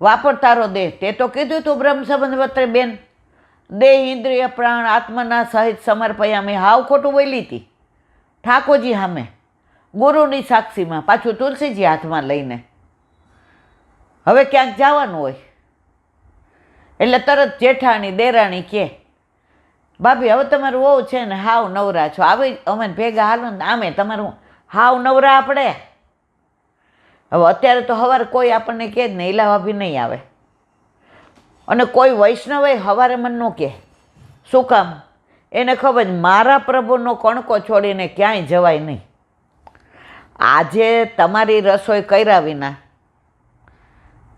વાપર તારો દેહ. તે તો કીધું તું બ્રહ્મ સંબંધ વત્રે બેન, દેહ ઇન્દ્રિય પ્રાણ આત્મના સહિત સમર્પયામી. હાવ ખોટું બોલી હતી ઠાકોરજી સામે, ગુરુની સાક્ષીમાં, પાછું તુલસીજી હાથમાં લઈને. હવે ક્યાંક જવાનું હોય એટલે તરત જેઠાણી દેરાણી કહે, ભાભી હવે તમારું વહુ છે ને હાવ નવરા છો, આવી અમે ભેગા હાલો ને, આમે તમારું હાવ નવરા આપણે. હવે અત્યારે તો સવારે કોઈ આપણને કહે જ નહીં, ઈલા ભાભી નહીં આવે. અને કોઈ વૈષ્ણવે સવારે મને ન કહે, શું કામ? એને ખબર મારા પ્રભુનો કણકો છોડીને ક્યાંય જવાય નહીં. આજે તમારી રસોઈ કર્યા વિના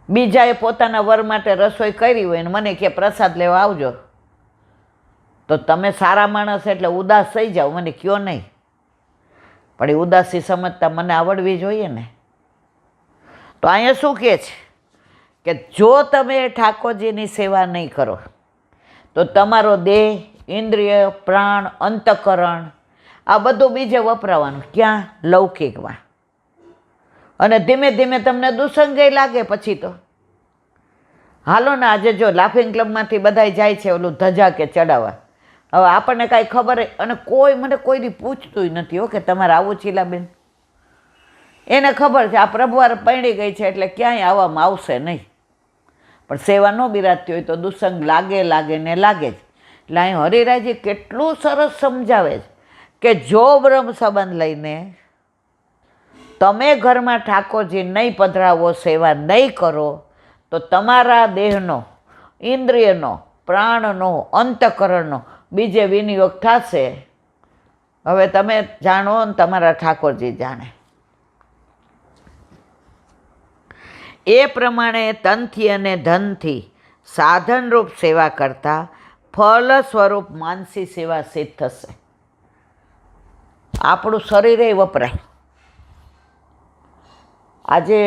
બીજાએ પોતાના વર માટે રસોઈ કરી હોય ને મને કે પ્રસાદ લેવા આવજો, તો તમે સારા માણસ એટલે ઉદાસ થઈ જાઓ, મને કયો નહીં. પણ એ ઉદાસી સમજતા મને આવડવી જોઈએ ને. તો અહીંયા શું કહે છે કે જો તમે ઠાકોરજીની સેવા નહીં કરો તો તમારો દેહ, ઇન્દ્રિય, પ્રાણ, અંતઃકરણ આ બધું બીજે વપરાવાનું. ક્યાં? લૌકિકમાં. અને ધીમે ધીમે તમને દુસંગય લાગે પછી તો. હાલો ને આજે જો લાફિંગ ક્લબમાંથી બધાય જાય છે ઓલું ધજા કે ચડાવવા. હવે આપણને કાંઈ ખબર અને કોઈ મને કોઈ દી પૂછતું નથી હો કે તમારે આવું શીલાબેન. એને ખબર છે આ પ્રભુવાર પૈણી ગઈ છે એટલે ક્યાંય આવવામાં આવશે નહીં. પણ સેવા ન બિરાજતી હોય તો દુસંગ લાગે ને લાગે જ. એટલે અહીં હરિરાયજી કેટલું સરસ સમજાવે છે કે જો બ્રહ્મ સંબંધ લઈને તમે ઘરમાં ઠાકોરજી નહીં પધરાવો, સેવા નહીં કરો તો તમારા દેહનો, ઇન્દ્રિયનો, પ્રાણનો, અંતઃકરણનો બીજે વિનિયોગ થશે. હવે તમે જાણો ને તમારા ઠાકોરજી જાણે. એ પ્રમાણે તનથી અને ધનથી સાધનરૂપ સેવા કરતાં ફળ સ્વરૂપ માનસી સેવા સિદ્ધ થશે. આપણું શરીરે વપરાય. આજે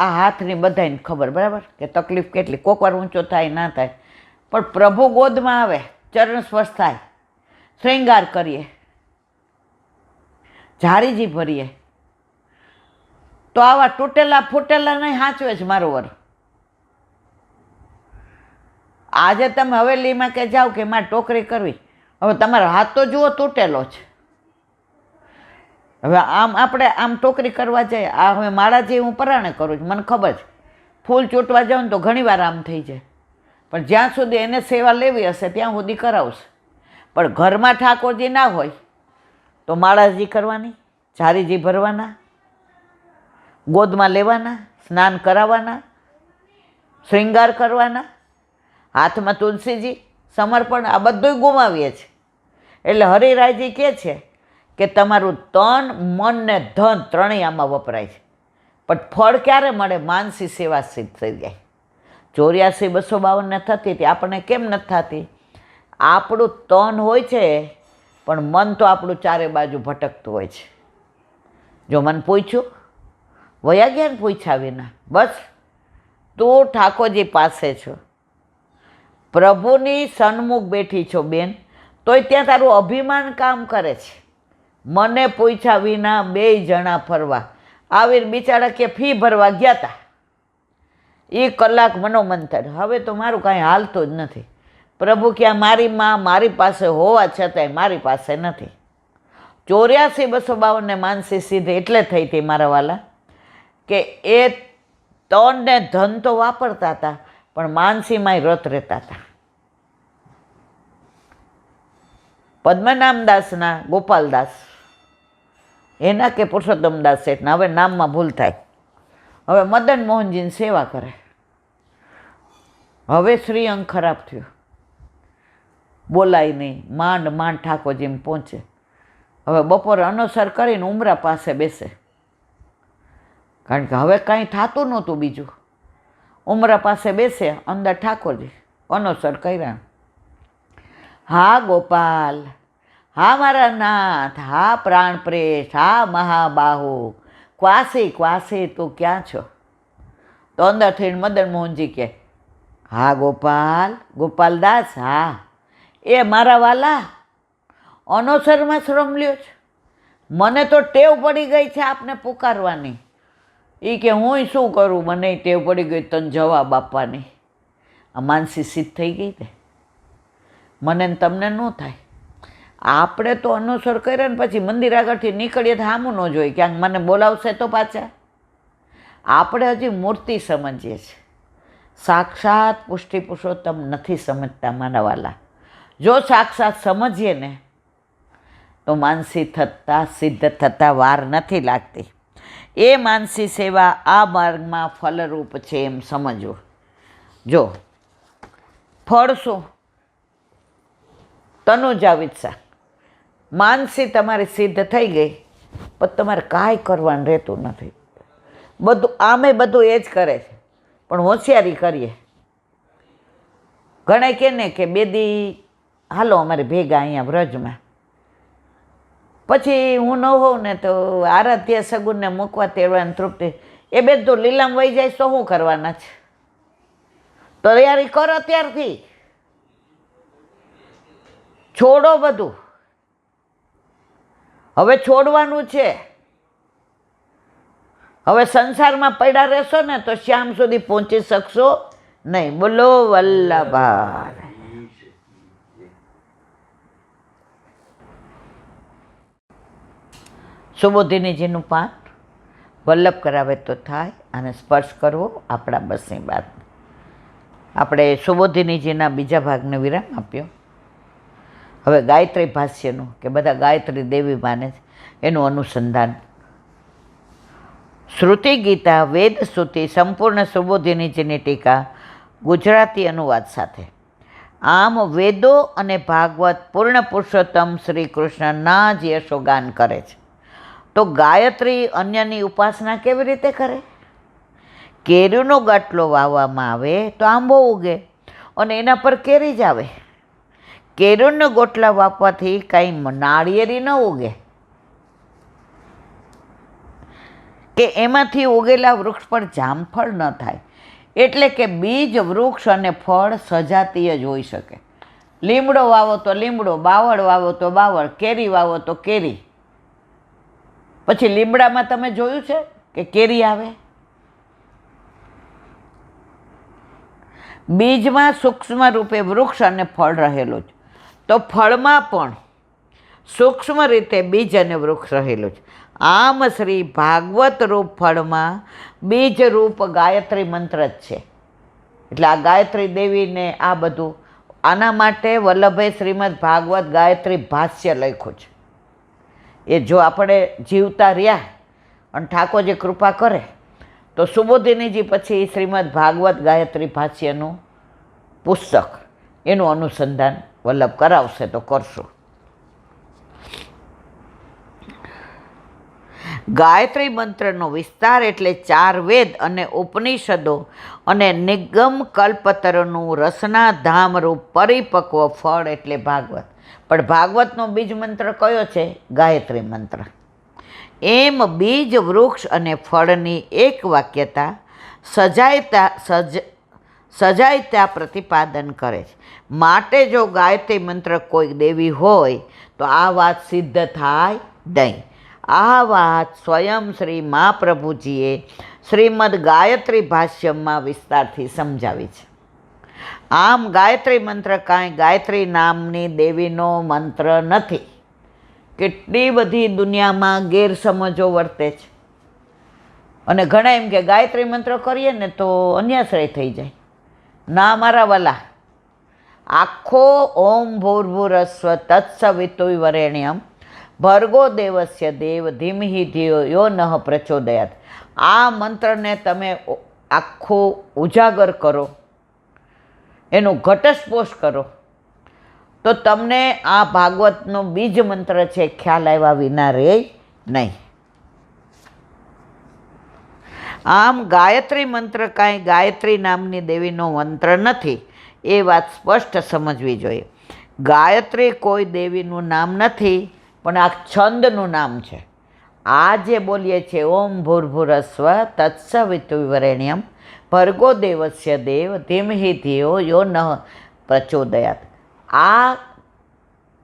આ હાથની બધાને ખબર બરાબર કે તકલીફ કેટલી, કોક વાર ઊંચો થાય ના થાય, પણ પ્રભુ ગોદમાં આવે, ચરણ સ્પર્શ થાય, શ્રૃંગાર કરીએ, ઝારીજી ભરીએ તો આવા તૂટેલા ફૂટેલા નહીં સાચવે છે મારો વર. આજે તમે હવેલીમાં કે જાઓ કે મારે ટોકરી કરવી, હવે તમારો હાથ તો જુઓ તૂટેલો છે. હવે આમ આપણે આમ ટોકરી કરવા જઈએ, આ હવે માળા જે હું પરાણે કરું છું, મને ખબર છે ફૂલ ચૂંટવા જાઉં ને તો ઘણી વાર આમ થઈ જાય, પણ જ્યાં સુધી એને સેવા લેવી હશે ત્યાં સુધી કરાવશે. પણ ઘરમાં ઠાકોરજી ના હોય તો માળાજી કરવાની, ઝારીજી ભરવાના, ગોદમાં લેવાના, સ્નાન કરાવવાના, શ્રૃંગાર કરવાના, હાથમાં તુલસીજી, સમર્પણ, આ બધું ગુમાવીએ છીએ. એટલે હરિરાયજી કહે છે કે તમારું તન, મન ને ધન ત્રણેય આમાં વપરાય છે, પણ ફળ ક્યારે મળે? માનસી સેવા સિદ્ધ થઈ જાય. 84,252 ને થતી હતી, આપણને કેમ નથી થતી? આપણું તન હોય છે પણ મન તો આપણું ચારે બાજુ ભટકતું હોય છે. જો મને પૂછ્યું, વયા ગયા ને પૂછ્યા વિના, બસ તું ઠાકોરજી પાસે છો, પ્રભુની સન્મુખ બેઠી છો બેન, તોય ત્યાં તારું અભિમાન કામ કરે છે. મને પૂછ્યા વિના 2 જણા ફરવા આવીને બિચારા કે ફી ભરવા ગયા હતા, એ કલાક મનોમંથન. હવે તો મારું કાંઈ હાલતું જ નથી. પ્રભુ ક્યાં મારી માં મારી પાસે હોવા છતાંય મારી પાસે નથી. 84,252 ને માનસી સિદ્ધ એટલે થઈ હતી મારા વાલા કે એ તન ને ધન તો વાપરતા હતા પણ માનસીમાંય રત રહેતા હતા. પદ્મનામદાસના ગોપાલદાસ એના કે પુરુષોત્તમદાસ શેઠના, હવે નામમાં ભૂલ થાય, હવે મદન મોહનજીની સેવા કરે. હવે શ્રીઅંગ ખરાબ થયો, બોલાય નહીં, માંડ ઠાકોરજીને પહોંચે. હવે બપોરે અનુસર કરીને ઉમરા પાસે બેસે, કારણ કે હવે કાંઈ થતું નહોતું બીજું. ઉમરા પાસે બેસે, અંદર ઠાકોરજી અનુસર કર્યા. હા ગોપાલ, હા મારા નાથ, હા પ્રાણપ્રેશ, હા મહાબાહુ, ક્વાસી તું ક્યાં છો? તો અંદર થઈને મદન મોહનજી કહે, હા ગોપાલ, ગોપાલદાસ, હા એ મારા વાલા અનોસરમાં શ્રમ લ્યો છે, મને તો ટેવ પડી ગઈ છે આપને પુકારવાની. એ કે હું શું કરું, મને ટેવ પડી ગઈ તને જવાબ આપવાની. આ માનસી સિદ્ધ થઈ ગઈ તે, મને ને તમને ન થાય. આપણે તો અનુસર કર્યા ને પછી મંદિર આગળથી નીકળીએ તો સામું ન જોઈએ, ક્યાંક મને બોલાવશે તો પાછા. આપણે હજી મૂર્તિ સમજીએ છીએ, સાક્ષાત પુષ્ટિ પુરુષોત્તમ નથી સમજતા મારા વાલા. જો સાક્ષાત સમજીએ ને તો માનસી થતાં સિદ્ધ થતાં વાર નથી લાગતી. એ માનસી સેવા આ માર્ગમાં ફલરૂપ છે એમ સમજવું. જો ફળ શું? તનુજા વિત્સા માનસી તમારી સિદ્ધ થઈ ગઈ પણ તમારે કાંઈ કરવાનું રહેતું નથી. બધું આમે બધું એ જ કરે છે, પણ હોશિયારી કરીએ. ઘણા કે ને કે 2 દી હાલો અમારે ભેગા અહીંયા વ્રજમાં, પછી હું ન હોઉં ને તો આરાધ્ય સગુનને મૂકવા તેડવાની તૃપ્તિ, એ બેન તો લીલામ વહી જાય તો શું કરવાના છે? તૈયારી કરો ત્યારથી, છોડો બધું. હવે છોડવાનું છે. હવે સંસારમાં પડ્યા રહેશો ને તો શ્યામ સુધી પહોંચી શકશો નહીં. બોલો વલ્લભાર. સુબોધિનીજીનું પાઠ વલ્લભ કરાવે તો થાય અને સ્પર્શ કરવો આપણા બસની વાત. આપણે સુબોધિનીજીના બીજા ભાગને વિરામ આપ્યો. હવે ગાયત્રી ભાષ્યનું, કે બધા ગાયત્રી દેવી માને છે, એનું અનુસંધાન. શ્રુતિ ગીતા વેદ શ્રુતિ સંપૂર્ણ સુબોધિનીજીની ટીકા ગુજરાતી અનુવાદ સાથે. આમ વેદો અને ભાગવત પૂર્ણ પુરુષોત્તમ શ્રી કૃષ્ણના જ યશોગાન કરે છે. તો ગાયત્રી અન્યની ઉપાસના કેવી રીતે કરે? કેરીનો ગાંઠલો વાવવામાં આવે તો આંબો ઉગે અને એના પર કેરી જ આવે. કેરીનો ગોટલા વાવવાથી કાંઈ નાળિયેરી ન ઉગે, કે એમાંથી ઉગેલા વૃક્ષ પર જામફળ ન થાય. એટલે કે બીજ, વૃક્ષ અને ફળ સજાતીય જ હોઈ શકે. લીમડો વાવો તો લીમડો, બાવળ વાવો તો બાવળ, કેરી વાવો તો કેરી. પછી લીમડામાં તમે જોયું છે કે કેરી આવે? બીજમાં સૂક્ષ્મ રૂપે વૃક્ષ અને ફળ રહેલું છે, તો ફળમાં પણ સૂક્ષ્મ રીતે બીજ અને વૃક્ષ રહેલું છે. આમ શ્રી ભાગવત રૂપ ફળમાં બીજ રૂપ ગાયત્રી મંત્ર જ છે. એટલે આ ગાયત્રી દેવીને આ બધું, આના માટે વલ્લભે શ્રીમદ ભાગવત ગાયત્રી ભાષ્ય લખ્યું છે. એ જો આપણે જીવતા રહ્યા અને ઠાકોરજી કૃપા કરે તો સુબોધિનીજી પછી શ્રીમદ ભાગવત ગાયત્રી ભાષ્યનું પુસ્તક, એનું અનુસંધાન વલ્લભ કરાવશે તો કરશું. ગાયત્રી મંત્રનો વિસ્તાર એટલે 4 વેદ અને ઉપનિષદો અને નિગમ કલ્પતરુનું રસનાધામરૂપ પરિપક્વ ફળ એટલે ભાગવત. પણ ભાગવતનો બીજ મંત્ર કયો છે? ગાયત્રી મંત્ર. એમ બીજ, વૃક્ષ અને ફળની એક વાક્યતા સજાયતા પ્રતિપાદન કરે છે. માટે જો ગાયત્રી મંત્ર કોઈ દેવી હોય તો આ વાત સિદ્ધ થાય નહીં. આ વાત સ્વયં શ્રી મહાપ્રભુજીએ શ્રીમદ ગાયત્રી ભાષ્યમાં વિસ્તારથી સમજાવી છે. આમ ગાયત્રી મંત્ર કાંઈ ગાયત્રી નામની દેવીનો મંત્ર નથી. કેટલી બધી દુનિયામાં ગેરસમજો વર્તે છે. અને ઘણા એમ કે ગાયત્રી મંત્ર કરીએ ને તો અન્યાશ્રય થઈ જાય. ના મારા વાલા, આખો ઓમ ભૂર્ભુરસ્વ તત્સવિતુર્વરેણ્યમ ભર્ગો દેવસ્ય દેવ ધીમહિ ધિયો યો નઃ પ્રચોદયાત. આ મંત્રને તમે આખો ઉજાગર કરો, એનું ઘટસ્ફોટ કરો, તો તમને આ ભાગવતનો બીજ મંત્ર છે ખ્યાલ આવ્યા વિના રહે નહીં. આમ ગાયત્રી મંત્ર કાંઈ ગાયત્રી નામની દેવીનો મંત્ર નથી, એ વાત સ્પષ્ટ સમજવી જોઈએ. ગાયત્રી કોઈ દેવીનું નામ નથી, પણ આ છંદનું નામ છે. આ જે બોલીએ છીએ ઓમ ભૂર્ભુરસ્વ તત્સવિતુર્વરેણ્યમ ભર્ગો દેવસ્ય દેવ ધીમહિ ધિયો યો નઃ પ્રચોદયાત, આ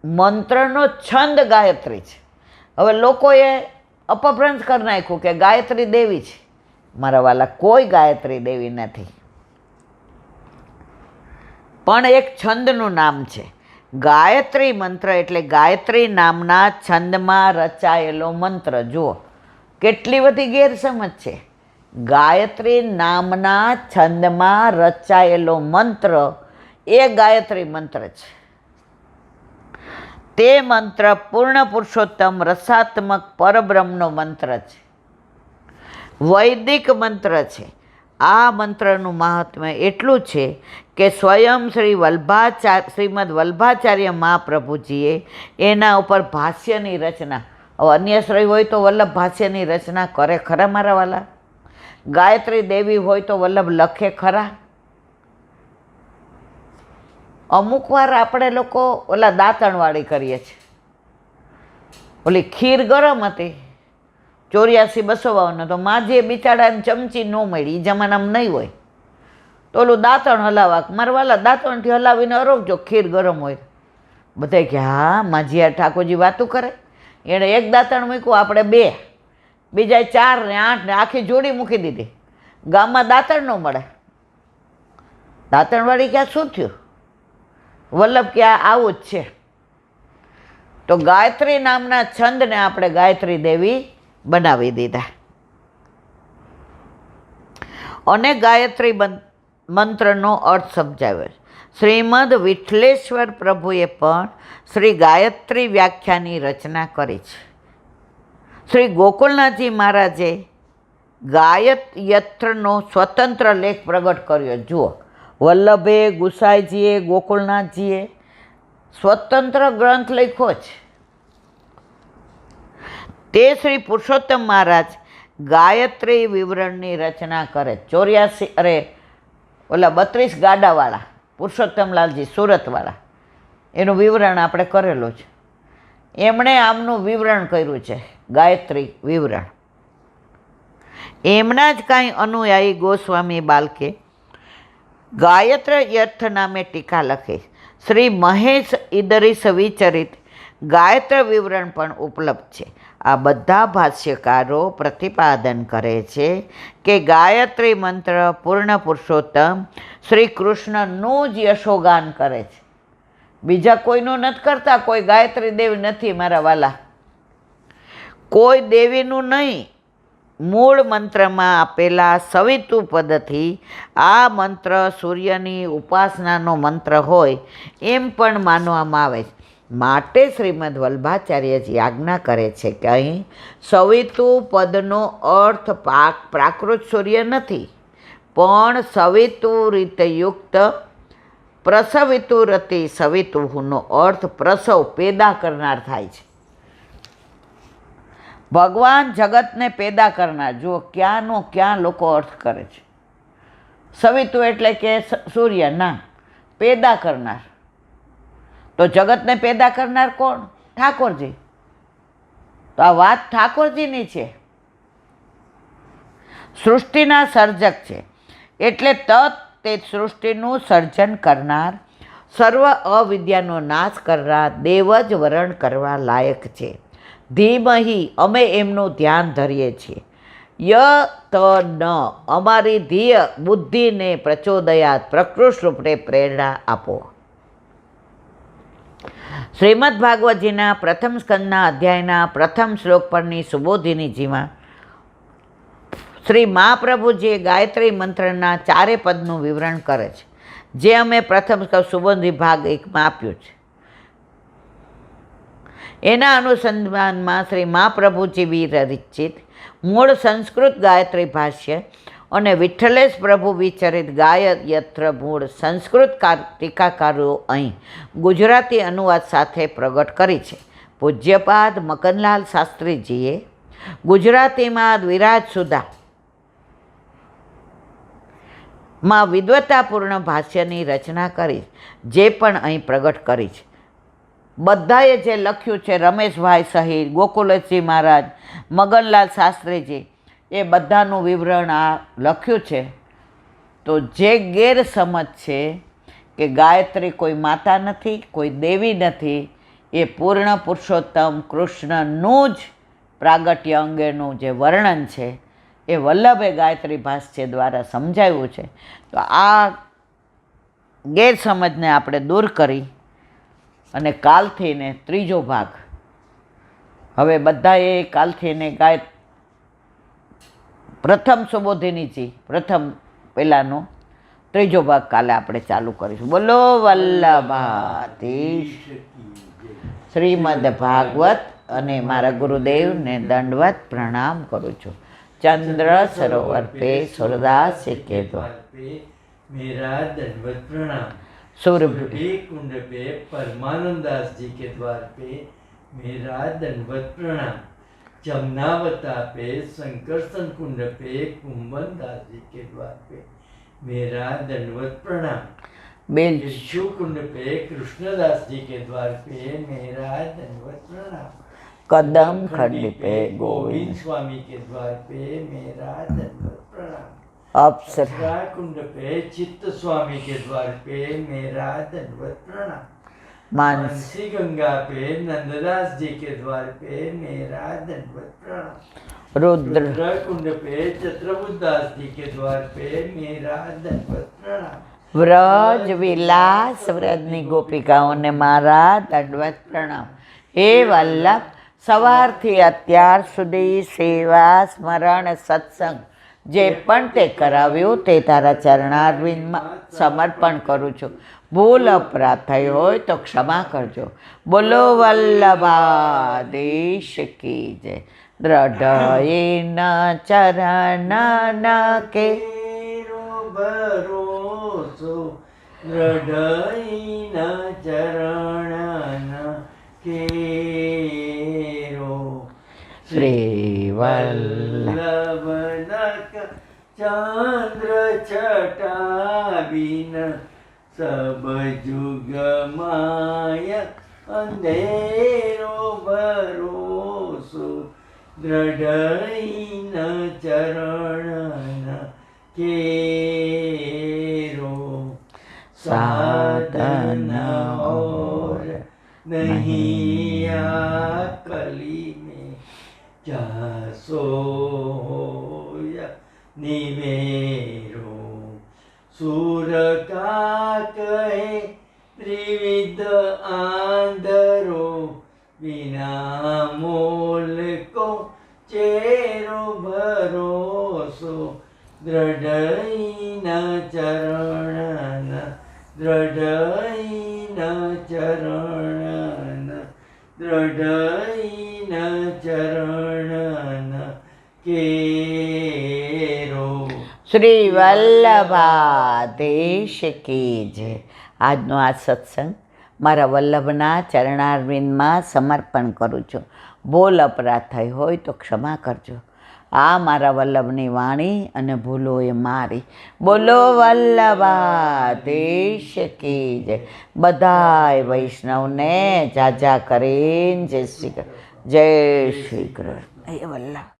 મંત્રનો છંદ ગાયત્રી છે. હવે લોકોએ અપભ્રંશ કરી નાખ્યું કે ગાયત્રી દેવી છે. મારા વાલા, કોઈ ગાયત્રી દેવી નથી, પણ એક છંદનું નામ છે. ગાયત્રી મંત્ર એટલે ગાયત્રી નામના છંદમાં રચાયેલો મંત્ર. જુઓ કેટલી બધી ગેરસમજ છે. ગાયત્રી નામના છંદમાં રચાયેલો મંત્ર એ ગાયત્રી મંત્ર છે. તે મંત્ર પૂર્ણ પુરુષોત્તમ રસાત્મક પરબ્રહ્મનો મંત્ર છે, વૈદિક મંત્ર છે. આ મંત્રનું મહાત્મ્ય એટલું છે કે સ્વયં શ્રીમદ વલ્ભાચાર્ય મહાપ્રભુજીએ એના ઉપર ભાષ્યની રચના, હવે અન્યશ્રય હોય તો વલ્લભ ભાષ્યની રચના કરે ખરા મારા વાલા? ગાયત્રી દેવી હોય તો વલ્લભ લખે ખરા? અમુક વાર આપણે લોકો ઓલા દાંતણવાળી કરીએ છીએ. ઓલી ખીર ગરમ હતી 84-252, તો માજીએ બિચારાને ચમચી ન મળી, એ જમાનામાં નહીં હોય તો ઓલું દાંતણ હલાવા, મારા વાલા દાંતણથી હલાવીને અરોગજો ખીર ગરમ હોય. બધા કે હા માજી આ ઠાકોરજી વાતું કરે, એણે એક દાંતણ મૂક્યું, આપણે 2, બીજા 4 ને 8 ને આખી જોડી મૂકી દીધી. ગામમાં દાંતણ ન મળે દાંતણવાડી ક્યાં શું થયું? વલ્લભ ક્યાં આવું જ છે. તો ગાયત્રી નામના છંદને આપણે ગાયત્રી દેવી બનાવી દીધા. અને ગાયત્રી મંત્રનો અર્થ સમજાવ્યો. શ્રીમદ વિઠ્ઠલેશ્વર પ્રભુએ પણ શ્રી ગાયત્રી વ્યાખ્યાની રચના કરી છે. શ્રી ગોકુલનાથજી મહારાજે ગાયત્રનો સ્વતંત્ર લેખ પ્રગટ કર્યો. જુઓ, વલ્લભે, ગુસાઈજીએ, ગોકુલનાથજીએ સ્વતંત્ર ગ્રંથ લખ્યો છે. તે શ્રી પુરુષોત્તમ મહારાજ ગાયત્રી વિવરણની રચના કરે. 32 ગાડાવાળા પુરુષોત્તમલાલજી સુરતવાળા, એનું વિવરણ આપણે કરેલું છે. એમણે આમનું વિવરણ કર્યું છે, ગાયત્રી વિવરણ. એમના જ કાંઈ અનુયાયી ગોસ્વામી બાલકે ગાયત્ર યર્થ નામે ટીકા લખી. શ્રી મહેશ ઇદરીસ વિચરિત ગાયત્ર વિવરણ પણ ઉપલબ્ધ છે. આ બધા ભાષ્યકારો પ્રતિપાદન કરે છે કે ગાયત્રી મંત્ર પૂર્ણ પુરુષોત્તમ શ્રી કૃષ્ણનું જ યશોગાન કરે છે. બીજા કોઈનું નથી કરતા. કોઈ ગાયત્રી દેવી નથી મારા વાલા, કોઈ દેવીનું નહીં. મૂળ મંત્રમાં આપેલા સવિતુ પદથી આ મંત્ર સૂર્યની ઉપાસનાનો મંત્ર હોય એમ પણ માનવામાં આવે છે. માટે શ્રીમદ વલ્ભાચાર્યજી આજ્ઞા કરે છે કે અહીં સવિતુ પદનો અર્થ પ્રાકૃત સૂર્ય નથી, પણ સવિતુ રીતે યુક્ત પ્રસવિતુ રતિ સવિતુનો અર્થ પ્રસવ, પેદા કરનાર થાય છે. ભગવાન જગતને પેદા કરનાર. જુઓ, ક્યાંનો ક્યાં લોકો અર્થ કરે છે. સવિતુ એટલે કે સૂર્ય ના, પેદા કરનાર. તો જગતને પેદા કરનાર કોણ? ઠાકોરજી. તો આ વાત ઠાકોરજીની છે. સૃષ્ટિના સર્જક છે એટલે તે સૃષ્ટિનું સર્જન કરનાર, સર્વ અવિદ્યાનો નાશ કરનાર દેવ જ વરણ કરવા લાયક છે. ધીમહી, અમે એમનું ધ્યાન ધરીએ છીએ. ત ન, અમારી ધીય બુદ્ધિને પ્રચોદયાત, પ્રકૃષ્ટ રૂપે પ્રેરણા આપો. શ્રીમદ ભાગવતજીના પ્રથમ સ્કંદના અધ્યાયના પ્રથમ શ્લોક પરની સુબોધિનીજીમાં શ્રી મહાપ્રભુજીએ ગાયત્રી મંત્રના 4 પદનું વિવરણ કરે છે, જે અમે પ્રથમ સુબોધિની ભાગ 1માં આપ્યું છે. એના અનુસંધાનમાં શ્રી મહાપ્રભુજી વિરચિત મૂળ સંસ્કૃત ગાયત્રી ભાષ્ય અને વિઠ્ઠલેશ પ્રભુ વિચરિત ગાયત્ર મૂળ સંસ્કૃત ટીકાકારો અહીં ગુજરાતી અનુવાદ સાથે પ્રગટ કરી છે. પૂજ્યપાદ મકનલાલ શાસ્ત્રીજીએ ગુજરાતીમાં વિરાજ સુધા માં વિદ્વતાપૂર્ણ ભાષ્યની રચના કરી, જે પણ અહીં પ્રગટ કરી છે. બધાએ જે લખ્યું છે, રમેશભાઈ સહિત ગોકુલજી મહારાજ, મગનલાલ શાસ્ત્રીજી, એ બધાનું વિવરણ આ લખ્યું છે. તો જે ગેરસમજ છે કે ગાયત્રી કોઈ માતા નથી, કોઈ દેવી નથી, એ પૂર્ણ પુરુષોત્તમ કૃષ્ણનું જ પ્રાગટ્ય અંગેનું જે વર્ણન છે એ વલ્લભે ગાયત્રી ભાષ્ય દ્વારા સમજાવ્યું છે. તો આ ગેરસમજને આપણે દૂર કરી અને કાલથી ને 3જો ભાગ, હવે બધાએ કાલથી ને પ્રથમ સુબોધિનીજી પ્રથમ પહેલાંનો 3જો ભાગ કાલે આપણે ચાલુ કરીશું. બોલો વલ્લભાધીશ. શ્રીમદ ભાગવત અને મારા ગુરુદેવને દંડવત પ્રણામ કરું છું. चंद्र सरोवर पे सूरदास के द्वार पे मेरा दंडवत प्रणाम. सूर्य कुंड पे परमानंद दास जी के द्वार पे मेरा दंडवत प्रणाम. जमनावता पे संकर्षण कुंड पे कुंभन दास जी के द्वार पे मेरा दंडवत प्रणाम. यशु कुंड पे कृष्णदास जी के द्वार पे मेरा दंडवत प्रणाम. कदम खंड पे गोविंद स्वामी के द्वार पे मेरा दंडवत प्रणाम. अप्सरा कुंड पे चित्त स्वामी के द्वार पे मेरा दंडवत प्रणाम. मानसी गंगा पे नंददास जी के द्वार पे मेरा दंडवत प्रणाम. रुद्र कुंड पे चत्रबुद्ध दास जी के द्वार पे मेरा दंडवत प्रणाम. વ્રજ વિલાસ વ્રજની ગોપિકાઓને મારા દંડવત પ્રણામ. હે વલ્લભ, સવારથી અત્યાર સુધી સેવા સ્મરણ સત્સંગ જે પણ તે કરાવ્યું તે તારા ચરણારવિંદમાં સમર્પણ કરું છું. ભૂલ અપરાધ થઈ હોય તો ક્ષમા કરજો. બોલો વલ્લભાધીશ કી જય. દ્રઢયેન ચરણ કે ભરોસો દ્રઢઈના ચરણ કેરો. શ્રી વલ્લભનક ચંદ્ર છટાવીન સબ જુગ માય અંધેરો ભરોસો દ્રઢઈન ચરણ केरो. साधन और नहीं आकली में क्या सोया निमेरो. सुर का कहे त्रिविध आंधरो बिना मोल को चेरो भरोસો દ્રઢઈના ચરણ દ્રઢઈના ચરણ દ્રઢઈના ચરણ કેરો. શ્રી વલ્લભાધીશ કી જય. આજનો આ સત્સંગ મારા વલ્લભના ચરણારવિંદમાં સમર્પણ કરું છું. ભૂલ અપરાધ થઈ હોય તો ક્ષમા કરજો. આ મારા વલ્લભની વાણી અને ભૂલો એ મારી. બોલો વલ્લભાધીશ કી જય. બધાય વૈષ્ણવને જાજા કરીને જય શ્રી કૃષ્ણ. જય શ્રી કૃષ્ણ. એ વલ્લભ.